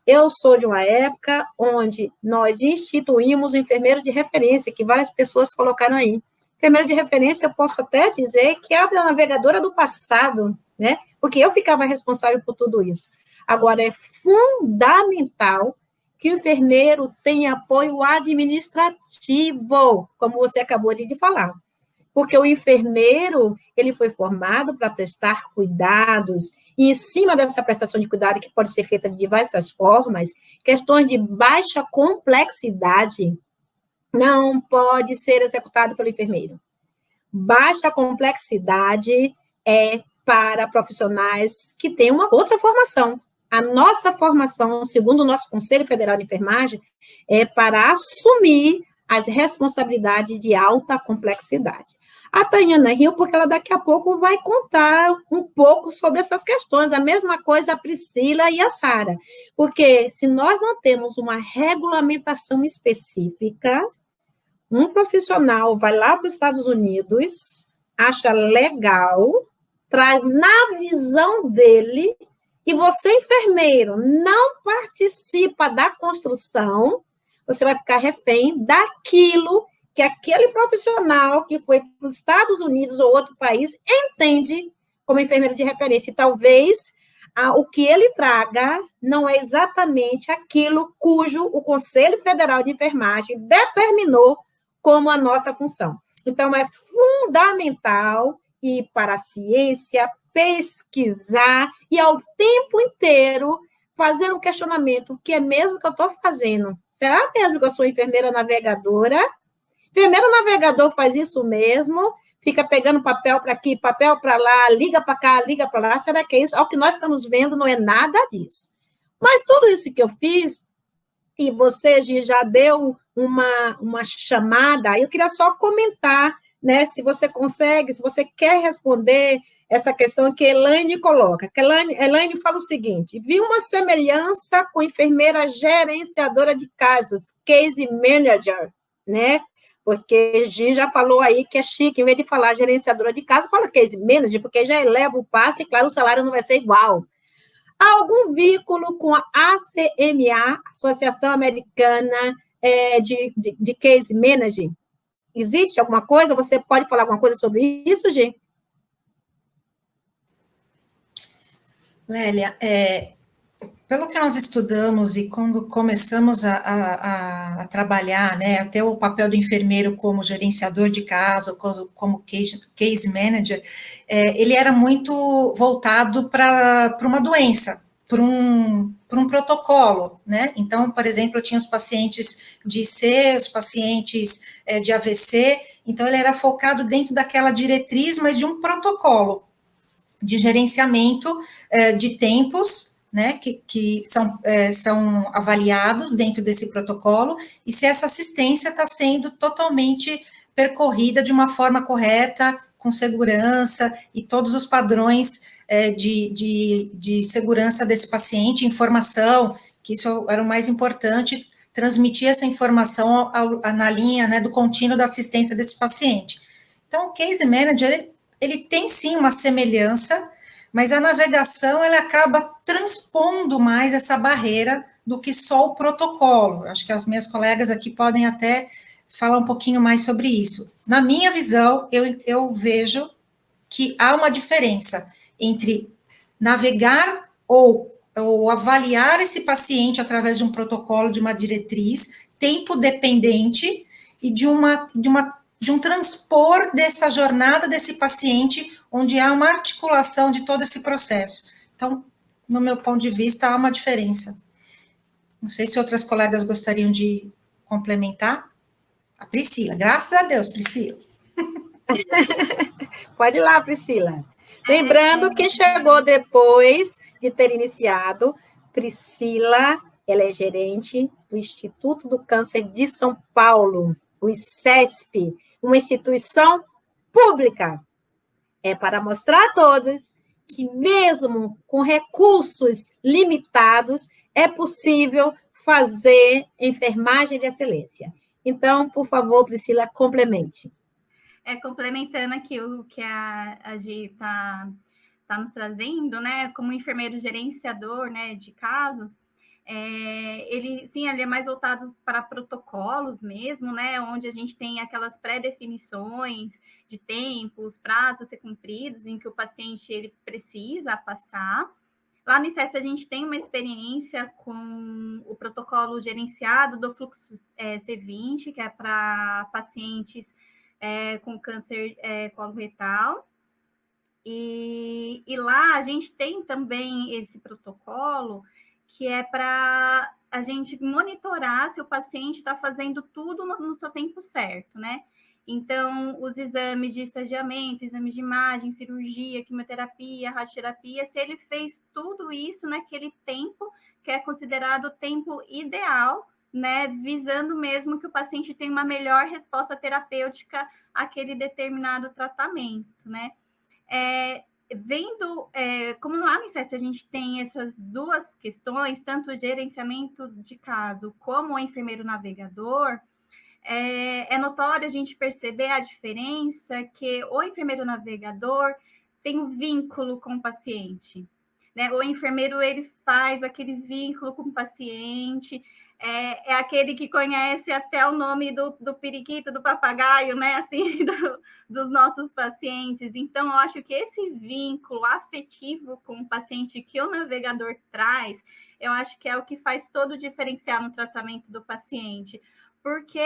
eu sou de uma época onde nós instituímos o enfermeiro de referência, que várias pessoas colocaram aí. Enfermeiro de referência, eu posso até dizer que é a navegadora do passado, né? Porque eu ficava responsável por tudo isso. Agora, é fundamental que o enfermeiro tenha apoio administrativo, como você acabou de falar. Porque o enfermeiro, ele foi formado para prestar cuidados, e em cima dessa prestação de cuidado, que pode ser feita de diversas formas, questões de baixa complexidade não pode ser executado pelo enfermeiro. Baixa complexidade é para profissionais que têm uma outra formação. A nossa formação, segundo o nosso Conselho Federal de Enfermagem, é para assumir as responsabilidades de alta complexidade. A Tayana riu porque ela daqui a pouco vai contar um pouco sobre essas questões, a mesma coisa a Priscila e a Sara, porque se nós não temos uma regulamentação específica, um profissional vai lá para os Estados Unidos, acha legal, traz na visão dele, e você, enfermeiro, não participa da construção, você vai ficar refém daquilo que aquele profissional que foi para os Estados Unidos ou outro país entende como enfermeiro de referência. E talvez o que ele traga não é exatamente aquilo cujo o Conselho Federal de Enfermagem determinou como a nossa função. Então, é fundamental ir para a ciência, pesquisar e, ao tempo inteiro, fazer um questionamento, o que é mesmo que eu estou fazendo? Será mesmo que eu sou enfermeira navegadora? Enfermeiro navegador faz isso mesmo, fica pegando papel para aqui, papel para lá, liga para cá, liga para lá, será que é isso? Ao que nós estamos vendo, não é nada disso. Mas tudo isso que eu fiz, e você já deu uma chamada, eu queria só comentar, né, se você consegue, se você quer responder essa questão que Elaine coloca. Que Elaine fala o seguinte: vi uma semelhança com enfermeira gerenciadora de casas, case manager, né? Porque Gi já falou aí que é chique, em vez de falar gerenciadora de casa, fala case manager, porque já eleva o passe e, claro, o salário não vai ser igual. Há algum vínculo com a ACMA, Associação Americana de Case Manager? Existe alguma coisa? Você pode falar alguma coisa sobre isso, Gi? Lélia, pelo que nós estudamos e quando começamos a trabalhar, né, até o papel do enfermeiro como gerenciador de casa, como case manager, ele era muito voltado para uma doença, para um protocolo, né? Então, por exemplo, eu tinha os pacientes de IC, os pacientes de AVC, então ele era focado dentro daquela diretriz, mas de um protocolo de gerenciamento de tempos, né, que são avaliados dentro desse protocolo, e se essa assistência está sendo totalmente percorrida de uma forma correta, com segurança, e todos os padrões de segurança desse paciente, informação, que isso era o mais importante, transmitir essa informação na linha, né, do contínuo da assistência desse paciente. Então, o Case Manager, ele tem sim uma semelhança, mas a navegação, ela acaba transpondo mais essa barreira do que só o protocolo. Acho que as minhas colegas aqui podem até falar um pouquinho mais sobre isso. Na minha visão, eu vejo que há uma diferença entre navegar ou avaliar esse paciente através de um protocolo, de uma diretriz, tempo dependente, e de um transpor dessa jornada desse paciente, onde há uma articulação de todo esse processo. Então, no meu ponto de vista, há uma diferença. Não sei se outras colegas gostariam de complementar. A Priscila, graças a Deus, Priscila. Pode ir lá, Priscila. Lembrando que chegou depois de ter iniciado, Priscila, ela é gerente do Instituto do Câncer de São Paulo, o ICESP, uma instituição pública. É para mostrar a todos que mesmo com recursos limitados, é possível fazer enfermagem de excelência. Então, por favor, Priscila, complemente. Complementando aqui o que a Gi está nos trazendo, né, como enfermeiro gerenciador, né, de casos, ele é mais voltado para protocolos mesmo, né, onde a gente tem aquelas pré-definições de tempos, prazos a ser cumpridos, em que o paciente ele precisa passar. Lá no ICESP, a gente tem uma experiência com o protocolo gerenciado do fluxo C20, que é para pacientes com câncer coloretal. E lá a gente tem também esse protocolo que é para a gente monitorar se o paciente está fazendo tudo no seu tempo certo, né? Então, os exames de estagiamento, exames de imagem, cirurgia, quimioterapia, radioterapia, se ele fez tudo isso naquele tempo que é considerado o tempo ideal, né, visando mesmo que o paciente tenha uma melhor resposta terapêutica àquele determinado tratamento, né? Como lá no ICESP a gente tem essas duas questões, tanto o gerenciamento de caso como o enfermeiro navegador, é notório a gente perceber a diferença que o enfermeiro navegador tem um vínculo com o paciente, né? O enfermeiro, ele faz aquele vínculo com o paciente, é aquele que conhece até o nome do periquito, do papagaio, né? Assim, dos nossos pacientes. Então, eu acho que esse vínculo afetivo com o paciente que o navegador traz, eu acho que é o que faz todo o diferencial no tratamento do paciente, porque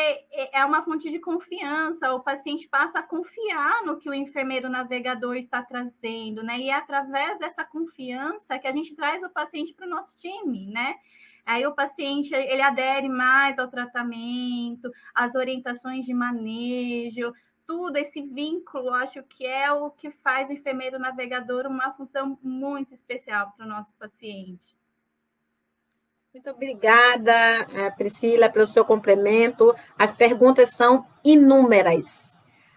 é uma fonte de confiança, o paciente passa a confiar no que o enfermeiro navegador está trazendo, né? E é através dessa confiança que a gente traz o paciente para o nosso time, né? Aí o paciente, ele adere mais ao tratamento, às orientações de manejo, tudo esse vínculo, acho que é o que faz o enfermeiro navegador uma função muito especial para o nosso paciente. Muito obrigada, Priscila, pelo seu complemento. As perguntas são inúmeras.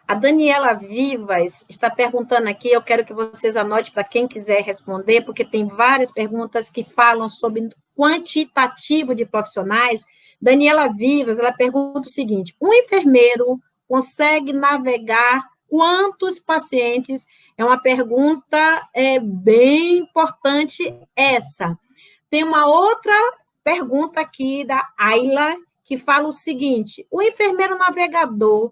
A Daniela Vivas está perguntando aqui, eu quero que vocês anotem para quem quiser responder, porque tem várias perguntas que falam sobre quantitativo de profissionais. Daniela Vivas, ela pergunta o seguinte: um enfermeiro consegue navegar quantos pacientes? É uma pergunta bem importante essa. Tem uma outra pergunta aqui da Ayla, que fala o seguinte: o enfermeiro navegador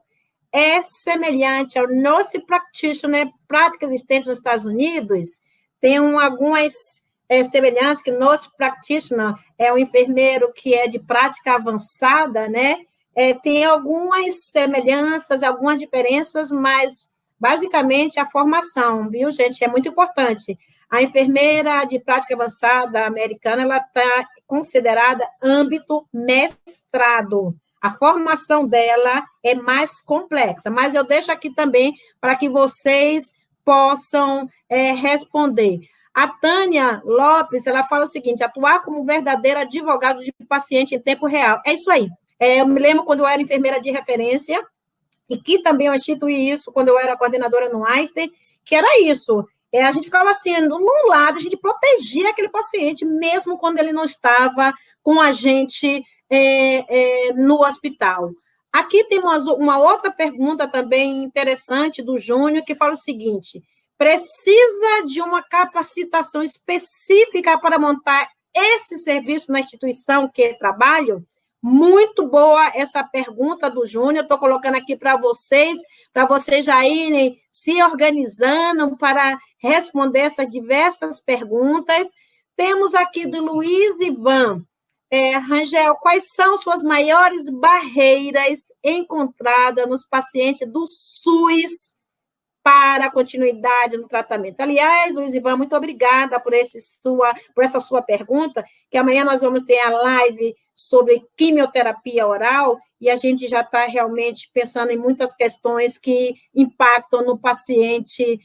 é semelhante ao nurse practitioner, prática existente nos Estados Unidos? Tem algumas semelhanças, que nurse practitioner é um enfermeiro que é de prática avançada, né? Tem algumas semelhanças, algumas diferenças, mas basicamente a formação, viu, gente? É muito importante. A enfermeira de prática avançada americana, ela está considerada âmbito mestrado. A formação dela é mais complexa, mas eu deixo aqui também para que vocês possam responder. A Tânia Lopes, ela fala o seguinte: atuar como verdadeiro advogado de paciente em tempo real. É isso aí. Eu me lembro quando eu era enfermeira de referência, e que também eu instituí isso quando eu era coordenadora no Einstein, que era isso. a gente ficava assim, num lado, a gente protegia aquele paciente, mesmo quando ele não estava com a gente no hospital. Aqui tem uma outra pergunta também interessante do Júnior, que fala o seguinte: precisa de uma capacitação específica para montar esse serviço na instituição que trabalho? Muito boa essa pergunta do Júnior, estou colocando aqui para vocês já irem se organizando para responder essas diversas perguntas. Temos aqui do Luiz Ivan. Rangel, quais são suas maiores barreiras encontradas nos pacientes do SUS para a continuidade no tratamento? Aliás, Luiz Ivan, muito obrigada por essa sua pergunta, que amanhã nós vamos ter a live sobre quimioterapia oral, e a gente já está realmente pensando em muitas questões que impactam no paciente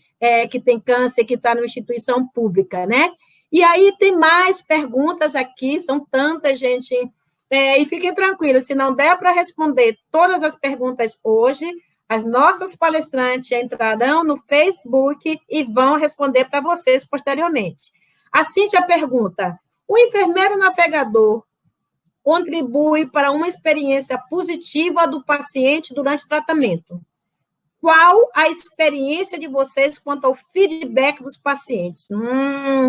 que tem câncer, que está numa instituição pública, né? E aí tem mais perguntas aqui, são tantas, gente, e fiquem tranquilos, se não der para responder todas as perguntas hoje, as nossas palestrantes entrarão no Facebook e vão responder para vocês posteriormente. A Cíntia pergunta: o enfermeiro navegador contribui para uma experiência positiva do paciente durante o tratamento? Qual a experiência de vocês quanto ao feedback dos pacientes?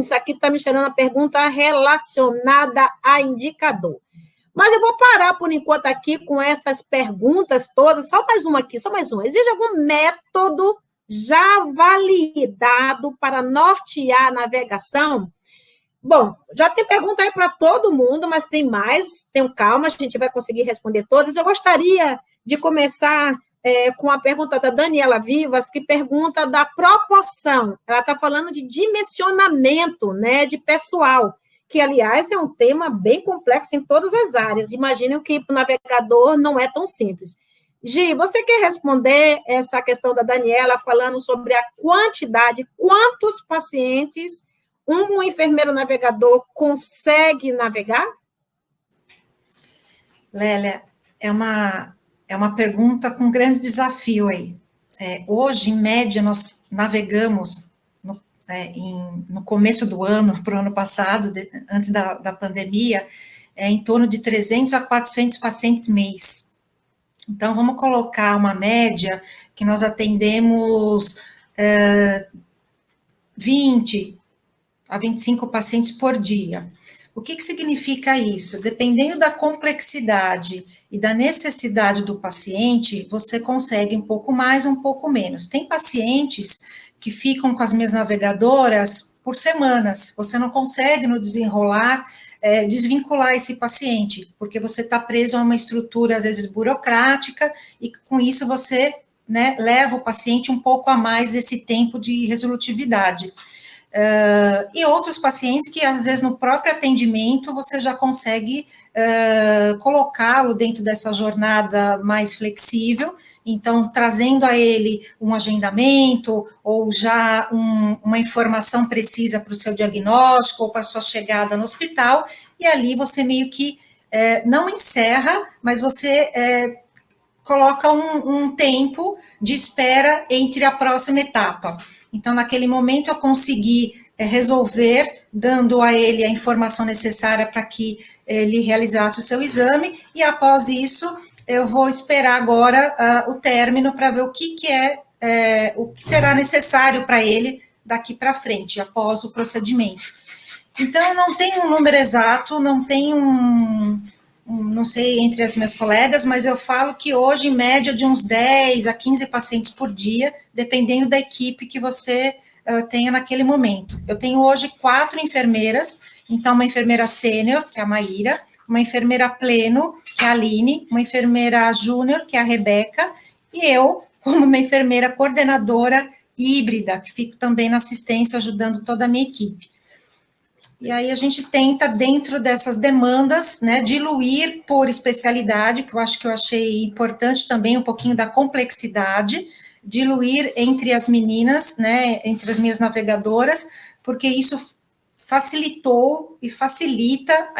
Isso aqui está me gerando uma pergunta relacionada a indicador. Mas eu vou parar, por enquanto, aqui com essas perguntas todas. Só mais uma aqui, só mais uma. Existe algum método já validado para nortear a navegação? Bom, já tem pergunta aí para todo mundo, mas tem mais. Tenham calma, a gente vai conseguir responder todas. Eu gostaria de começar com a pergunta da Daniela Vivas, que pergunta da proporção. Ela está falando de dimensionamento, né, de pessoal, que, aliás, é um tema bem complexo em todas as áreas. Imaginem que para o navegador não é tão simples. Gi, você quer responder essa questão da Daniela, falando sobre a quantidade, quantos pacientes um enfermeiro navegador consegue navegar? Lélia, é uma pergunta com um grande desafio aí. Hoje, em média, nós navegamos no começo do ano, para o ano passado, antes da pandemia, em torno de 300 a 400 pacientes mês. Então, vamos colocar uma média que nós atendemos 20 a 25 pacientes por dia. O que significa isso? Dependendo da complexidade e da necessidade do paciente, você consegue um pouco mais, um pouco menos. Tem pacientes que ficam com as minhas navegadoras por semanas. Você não consegue, no desenrolar, desvincular esse paciente, porque você está preso a uma estrutura, às vezes, burocrática, e com isso você, né, leva o paciente um pouco a mais desse tempo de resolutividade. E outros pacientes que, às vezes, no próprio atendimento, você já consegue colocá-lo dentro dessa jornada mais flexível, então, trazendo a ele um agendamento, ou já uma informação precisa para o seu diagnóstico, ou para a sua chegada no hospital, e ali você meio que não encerra, mas você coloca um tempo de espera entre a próxima etapa. Então, naquele momento, eu consegui resolver, dando a ele a informação necessária para que ele realizasse o seu exame, e após isso, eu vou esperar agora o término para ver o que será necessário para ele daqui para frente, após o procedimento. Então, não tem um número exato, não tem não sei, entre as minhas colegas, mas eu falo que hoje, em média, de uns 10 a 15 pacientes por dia, dependendo da equipe que você tenha naquele momento. Eu tenho hoje 4 enfermeiras, então uma enfermeira sênior, que é a Maíra, uma enfermeira pleno, que é a Aline, uma enfermeira júnior, que é a Rebeca, e eu, como uma enfermeira coordenadora híbrida, que fico também na assistência, ajudando toda a minha equipe. E aí a gente tenta, dentro dessas demandas, né, diluir por especialidade, que eu achei importante também, um pouquinho da complexidade, diluir entre as meninas, né, entre as minhas navegadoras, porque isso facilitou e facilita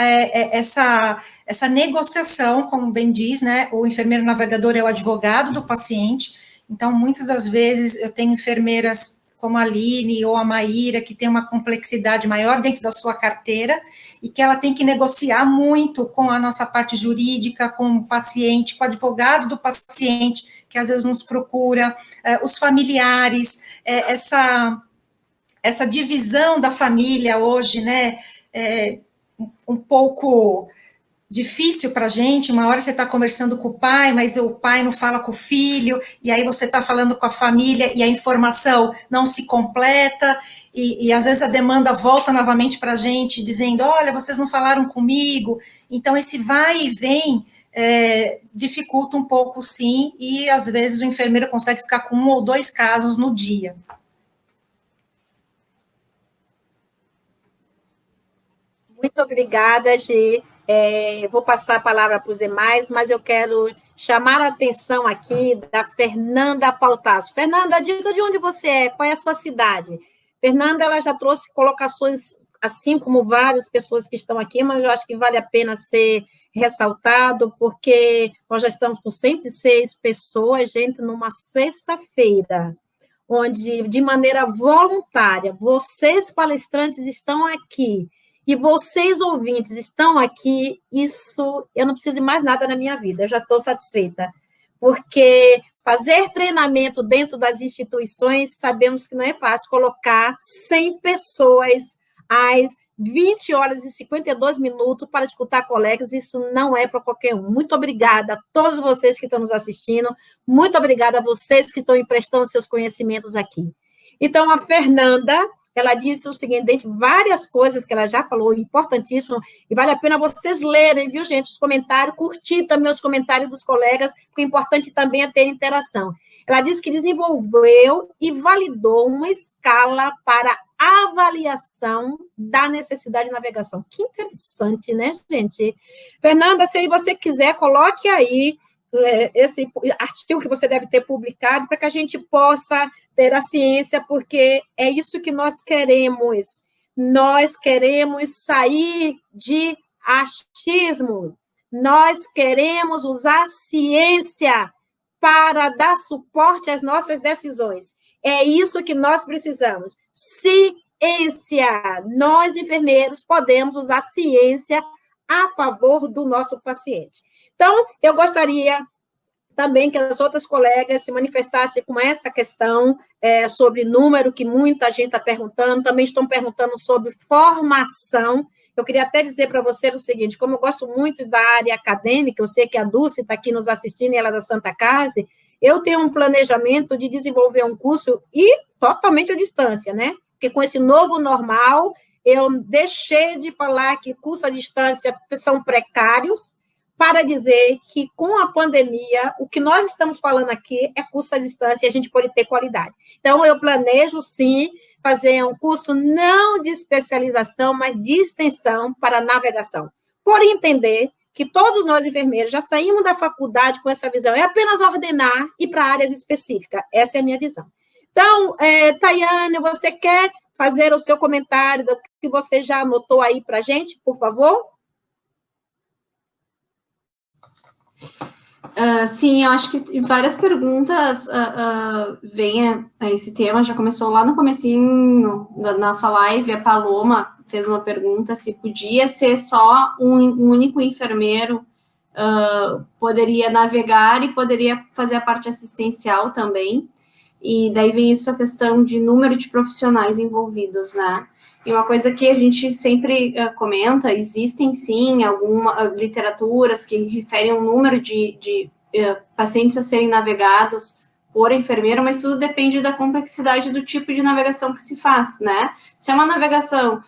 essa negociação, como bem diz, né, o enfermeiro navegador é o advogado do paciente, então muitas das vezes eu tenho enfermeiras como a Aline ou a Maíra, que tem uma complexidade maior dentro da sua carteira, e que ela tem que negociar muito com a nossa parte jurídica, com o paciente, com o advogado do paciente, que às vezes nos procura, os familiares, essa divisão da família hoje, né, um pouco difícil para a gente. Uma hora você está conversando com o pai, mas o pai não fala com o filho, e aí você está falando com a família e a informação não se completa, e às vezes a demanda volta novamente para a gente, dizendo, olha, vocês não falaram comigo. Então, esse vai e vem dificulta um pouco, sim, e às vezes o enfermeiro consegue ficar com 1 ou 2 casos no dia. Muito obrigada, Gi. Vou passar a palavra para os demais, mas eu quero chamar a atenção aqui da Fernanda Pautasso. Fernanda, diga de onde você é, qual é a sua cidade. Fernanda, ela já trouxe colocações, assim como várias pessoas que estão aqui, mas eu acho que vale a pena ser ressaltado, porque nós já estamos com 106 pessoas, gente, numa sexta-feira, onde, de maneira voluntária, vocês palestrantes estão aqui, e vocês, ouvintes, estão aqui, isso, eu não preciso de mais nada na minha vida, eu já estou satisfeita, porque fazer treinamento dentro das instituições, sabemos que não é fácil colocar 100 pessoas às 20 horas e 52 minutos para escutar colegas, isso não é para qualquer um. Muito obrigada a todos vocês que estão nos assistindo, muito obrigada a vocês que estão emprestando seus conhecimentos aqui. Então, a Fernanda, ela disse o seguinte, dentre várias coisas que ela já falou, importantíssimo, e vale a pena vocês lerem, viu, gente, os comentários, curtir também os comentários dos colegas, porque o importante também é ter interação. Ela disse que desenvolveu e validou uma escala para avaliação da necessidade de navegação. Que interessante, né, gente? Fernanda, se você quiser, coloque aí esse artigo que você deve ter publicado para que a gente possa ter a ciência, porque é isso que nós queremos. Nós queremos sair de achismo. Nós queremos usar ciência para dar suporte às nossas decisões. É isso que nós precisamos. Ciência. Nós, enfermeiros, podemos usar ciência a favor do nosso paciente. Então, eu gostaria também que as outras colegas se manifestassem com essa questão sobre número, que muita gente está perguntando, também estão perguntando sobre formação. Eu queria até dizer para vocês o seguinte, como eu gosto muito da área acadêmica, eu sei que a Dulce está aqui nos assistindo, e ela é da Santa Casa, eu tenho um planejamento de desenvolver um curso totalmente à distância, né? Porque com esse novo normal, eu deixei de falar que cursos à distância são precários, para dizer que, com a pandemia, o que nós estamos falando aqui é curso à distância e a gente pode ter qualidade. Então, eu planejo, sim, fazer um curso não de especialização, mas de extensão para navegação. Por entender que todos nós, enfermeiros, já saímos da faculdade com essa visão, é apenas ordenar e ir para áreas específicas. Essa é a minha visão. Então, Tayane, você quer fazer o seu comentário do que você já anotou aí para a gente, por favor? Sim, eu acho que várias perguntas vêm a esse tema, já começou lá no comecinho da nossa live, a Paloma fez uma pergunta se podia ser só um único enfermeiro, poderia navegar e poderia fazer a parte assistencial também, e daí vem isso a questão de número de profissionais envolvidos, né? E uma coisa que a gente sempre comenta, existem sim algumas literaturas que referem um número de pacientes a serem navegados por enfermeiro, mas tudo depende da complexidade do tipo de navegação que se faz, né? Se é uma navegação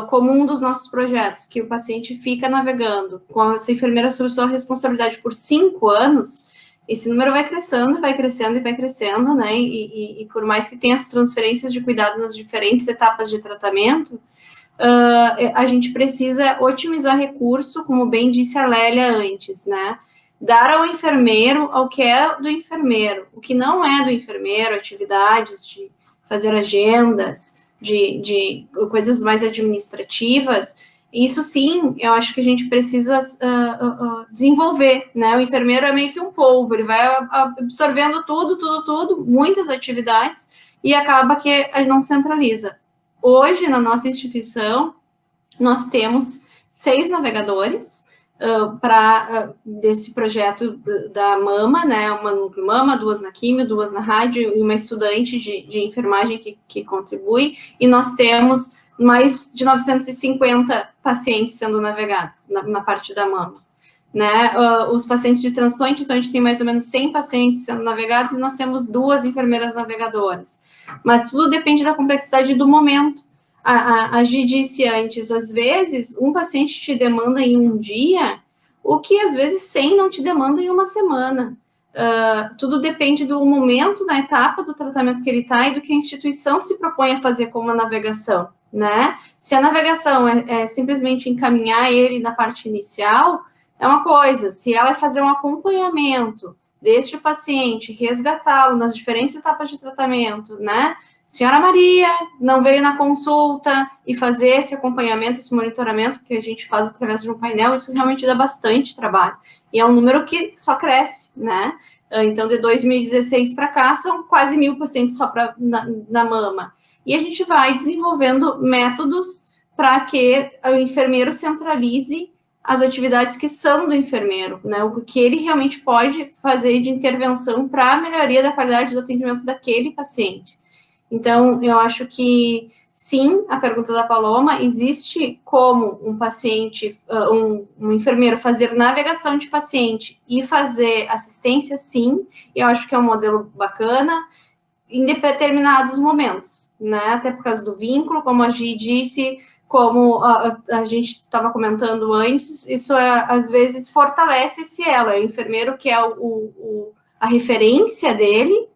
comum dos nossos projetos, que o paciente fica navegando com essa enfermeira sob sua responsabilidade por 5 anos, esse número vai crescendo, vai crescendo e vai crescendo, né, e por mais que tenha as transferências de cuidado nas diferentes etapas de tratamento, a gente precisa otimizar recurso, como bem disse a Lélia antes, né, dar ao enfermeiro ao que é do enfermeiro, o que não é do enfermeiro, atividades de fazer agendas, de coisas mais administrativas, Isso sim, eu acho que a gente precisa desenvolver, né? O enfermeiro é meio que um polvo, ele vai absorvendo tudo, muitas atividades, e acaba que não centraliza. Hoje, na nossa instituição, nós temos 6 navegadores desse projeto da Mama, né? Uma no Núcleo Mama, 2 na Químio, 2 na rádio, e uma estudante de enfermagem que contribui, e nós temos mais de 950 pacientes sendo navegados na parte da mama, né? Os pacientes de transplante, então a gente tem mais ou menos 100 pacientes sendo navegados e nós temos 2 enfermeiras navegadoras. Mas tudo depende da complexidade do momento. A Gi disse antes, às vezes, um paciente te demanda em um dia o que, às vezes, 100 não te demandam em uma semana. Tudo depende do momento, da etapa do tratamento que ele está e do que a instituição se propõe a fazer com uma navegação, né? Se a navegação é simplesmente encaminhar ele na parte inicial, é uma coisa. Se ela é fazer um acompanhamento deste paciente, resgatá-lo nas diferentes etapas de tratamento, né? Senhora Maria não veio na consulta e fazer esse acompanhamento, esse monitoramento que a gente faz através de um painel, isso realmente dá bastante trabalho. E é um número que só cresce, né? Então, de 2016 para cá, são quase 1.000 pacientes só na mama. E a gente vai desenvolvendo métodos para que o enfermeiro centralize as atividades que são do enfermeiro, né? O que ele realmente pode fazer de intervenção para a melhoria da qualidade do atendimento daquele paciente. Então, eu acho que, sim, a pergunta da Paloma, existe como um paciente, um enfermeiro fazer navegação de paciente e fazer assistência, sim, eu acho que é um modelo bacana, em determinados momentos, né, até por causa do vínculo, como a Gi disse, como a gente estava comentando antes, isso às vezes fortalece esse elo, é o enfermeiro que é a referência dele,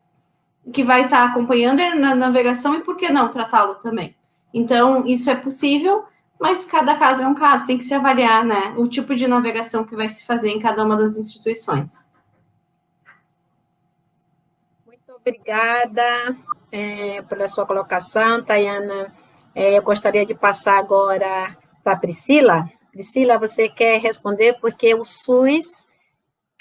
que vai estar acompanhando ele na navegação e por que não tratá-lo também. Então, isso é possível, mas cada caso é um caso, tem que se avaliar, né, o tipo de navegação que vai se fazer em cada uma das instituições. Muito obrigada pela sua colocação, Tayana. Eu gostaria de passar agora para a Priscila. Priscila, você quer responder? Porque o SUS,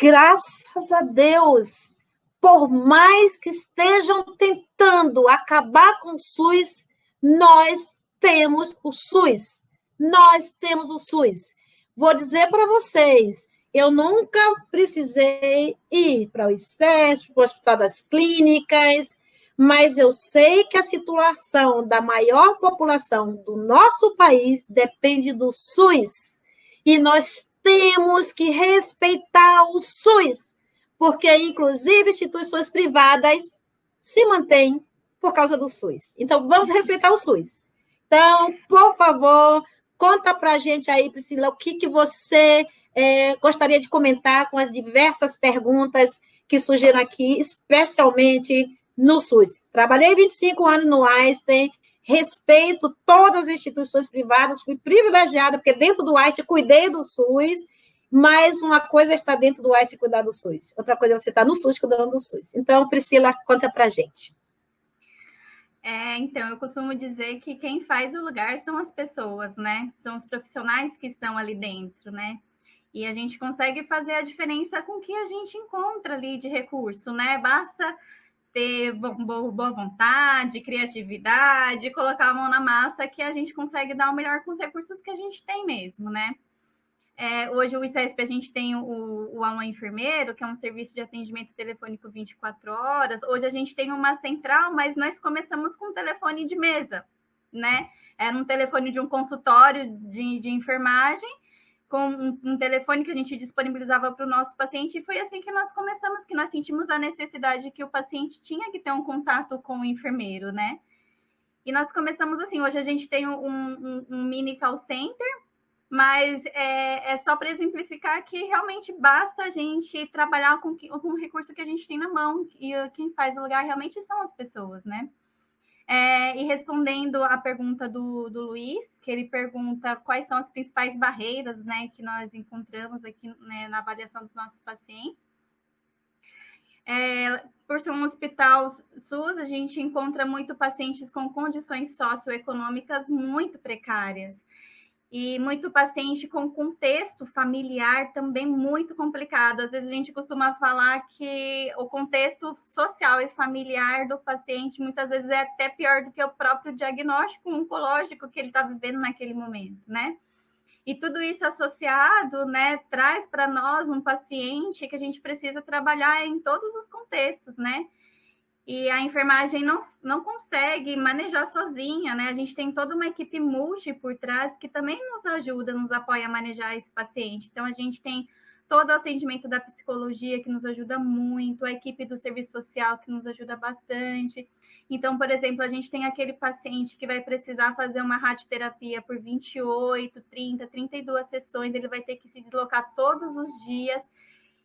graças a Deus, por mais que estejam tentando acabar com o SUS, nós temos o SUS. Nós temos o SUS. Vou dizer para vocês, eu nunca precisei ir para o ICESP, para o Hospital das Clínicas, mas eu sei que a situação da maior população do nosso país depende do SUS. E nós temos que respeitar o SUS, porque, inclusive, instituições privadas se mantêm por causa do SUS. Então, vamos respeitar o SUS. Então, por favor, conta para a gente aí, Priscila, o que você gostaria de comentar com as diversas perguntas que surgiram aqui, especialmente no SUS. Trabalhei 25 anos no Einstein, respeito todas as instituições privadas, fui privilegiada, porque dentro do Einstein cuidei do SUS, mas uma coisa é estar dentro do Einstein e cuidar do SUS, outra coisa é você estar no SUS cuidando do SUS. Então, Priscila, conta para a gente. Então, eu costumo dizer que quem faz o lugar são as pessoas, né? São os profissionais que estão ali dentro, né? E a gente consegue fazer a diferença com o que a gente encontra ali de recurso, né? Basta ter boa vontade, criatividade, colocar a mão na massa que a gente consegue dar o melhor com os recursos que a gente tem mesmo, né? Hoje o ICESP a gente tem o Alô Enfermeiro, que é um serviço de atendimento telefônico 24 horas. Hoje a gente tem uma central, mas nós começamos com um telefone de mesa, né? Era um telefone de um consultório de enfermagem, com um telefone que a gente disponibilizava para o nosso paciente, e foi assim que nós começamos, que nós sentimos a necessidade que o paciente tinha que ter um contato com o enfermeiro, né? E nós começamos assim, hoje a gente tem um mini call center, mas é só para exemplificar que realmente basta a gente trabalhar com o recurso que a gente tem na mão, e quem faz o lugar realmente são as pessoas, né? E respondendo a pergunta do Luiz, que ele pergunta quais são as principais barreiras, né, que nós encontramos aqui, né, na avaliação dos nossos pacientes. Por ser um hospital SUS, a gente encontra muito pacientes com condições socioeconômicas muito precárias. E muito paciente com contexto familiar também muito complicado. Às vezes a gente costuma falar que o contexto social e familiar do paciente muitas vezes é até pior do que o próprio diagnóstico oncológico que ele está vivendo naquele momento, né? E tudo isso associado, né, traz para nós um paciente que a gente precisa trabalhar em todos os contextos, né? E a enfermagem não consegue manejar sozinha, né? A gente tem toda uma equipe multi por trás que também nos ajuda, nos apoia a manejar esse paciente. Então, a gente tem todo o atendimento da psicologia, que nos ajuda muito, a equipe do serviço social, que nos ajuda bastante. Então, por exemplo, a gente tem aquele paciente que vai precisar fazer uma radioterapia por 28, 30, 32 sessões, ele vai ter que se deslocar todos os dias.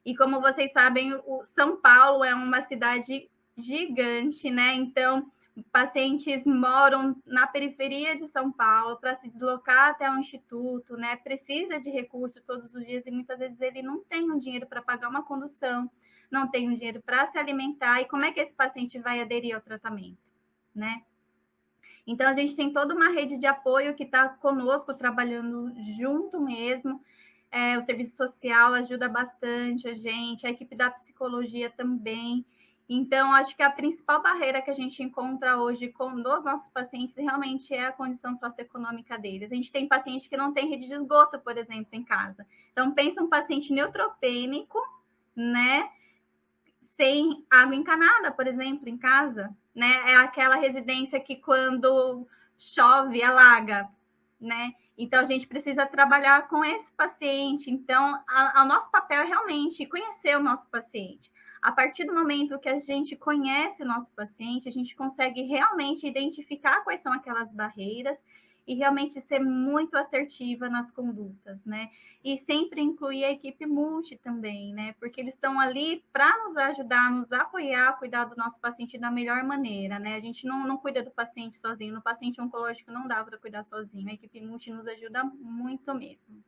E como vocês sabem, o São Paulo é uma cidade gigante, né? Então, pacientes moram na periferia de São Paulo para se deslocar até o instituto, né? Precisa de recurso todos os dias e muitas vezes ele não tem um dinheiro para pagar uma condução, não tem um dinheiro para se alimentar. E como é que esse paciente vai aderir ao tratamento, né? Então, a gente tem toda uma rede de apoio que está conosco, trabalhando junto mesmo. O serviço social ajuda bastante a gente, a equipe da psicologia também. Então, acho que a principal barreira que a gente encontra hoje com os nossos pacientes realmente é a condição socioeconômica deles. A gente tem paciente que não tem rede de esgoto, por exemplo, em casa. Então, pensa um paciente neutropênico, né? Sem água encanada, por exemplo, em casa, né? É aquela residência que quando chove, alaga, né? Então, a gente precisa trabalhar com esse paciente. Então, o nosso papel é realmente conhecer o nosso paciente. A partir do momento que a gente conhece o nosso paciente, a gente consegue realmente identificar quais são aquelas barreiras e realmente ser muito assertiva nas condutas, né? E sempre incluir a equipe multi também, né? Porque eles estão ali para nos ajudar, nos apoiar a cuidar do nosso paciente da melhor maneira, né? A gente não cuida do paciente sozinho. No paciente oncológico não dá para cuidar sozinho. A equipe multi nos ajuda muito mesmo.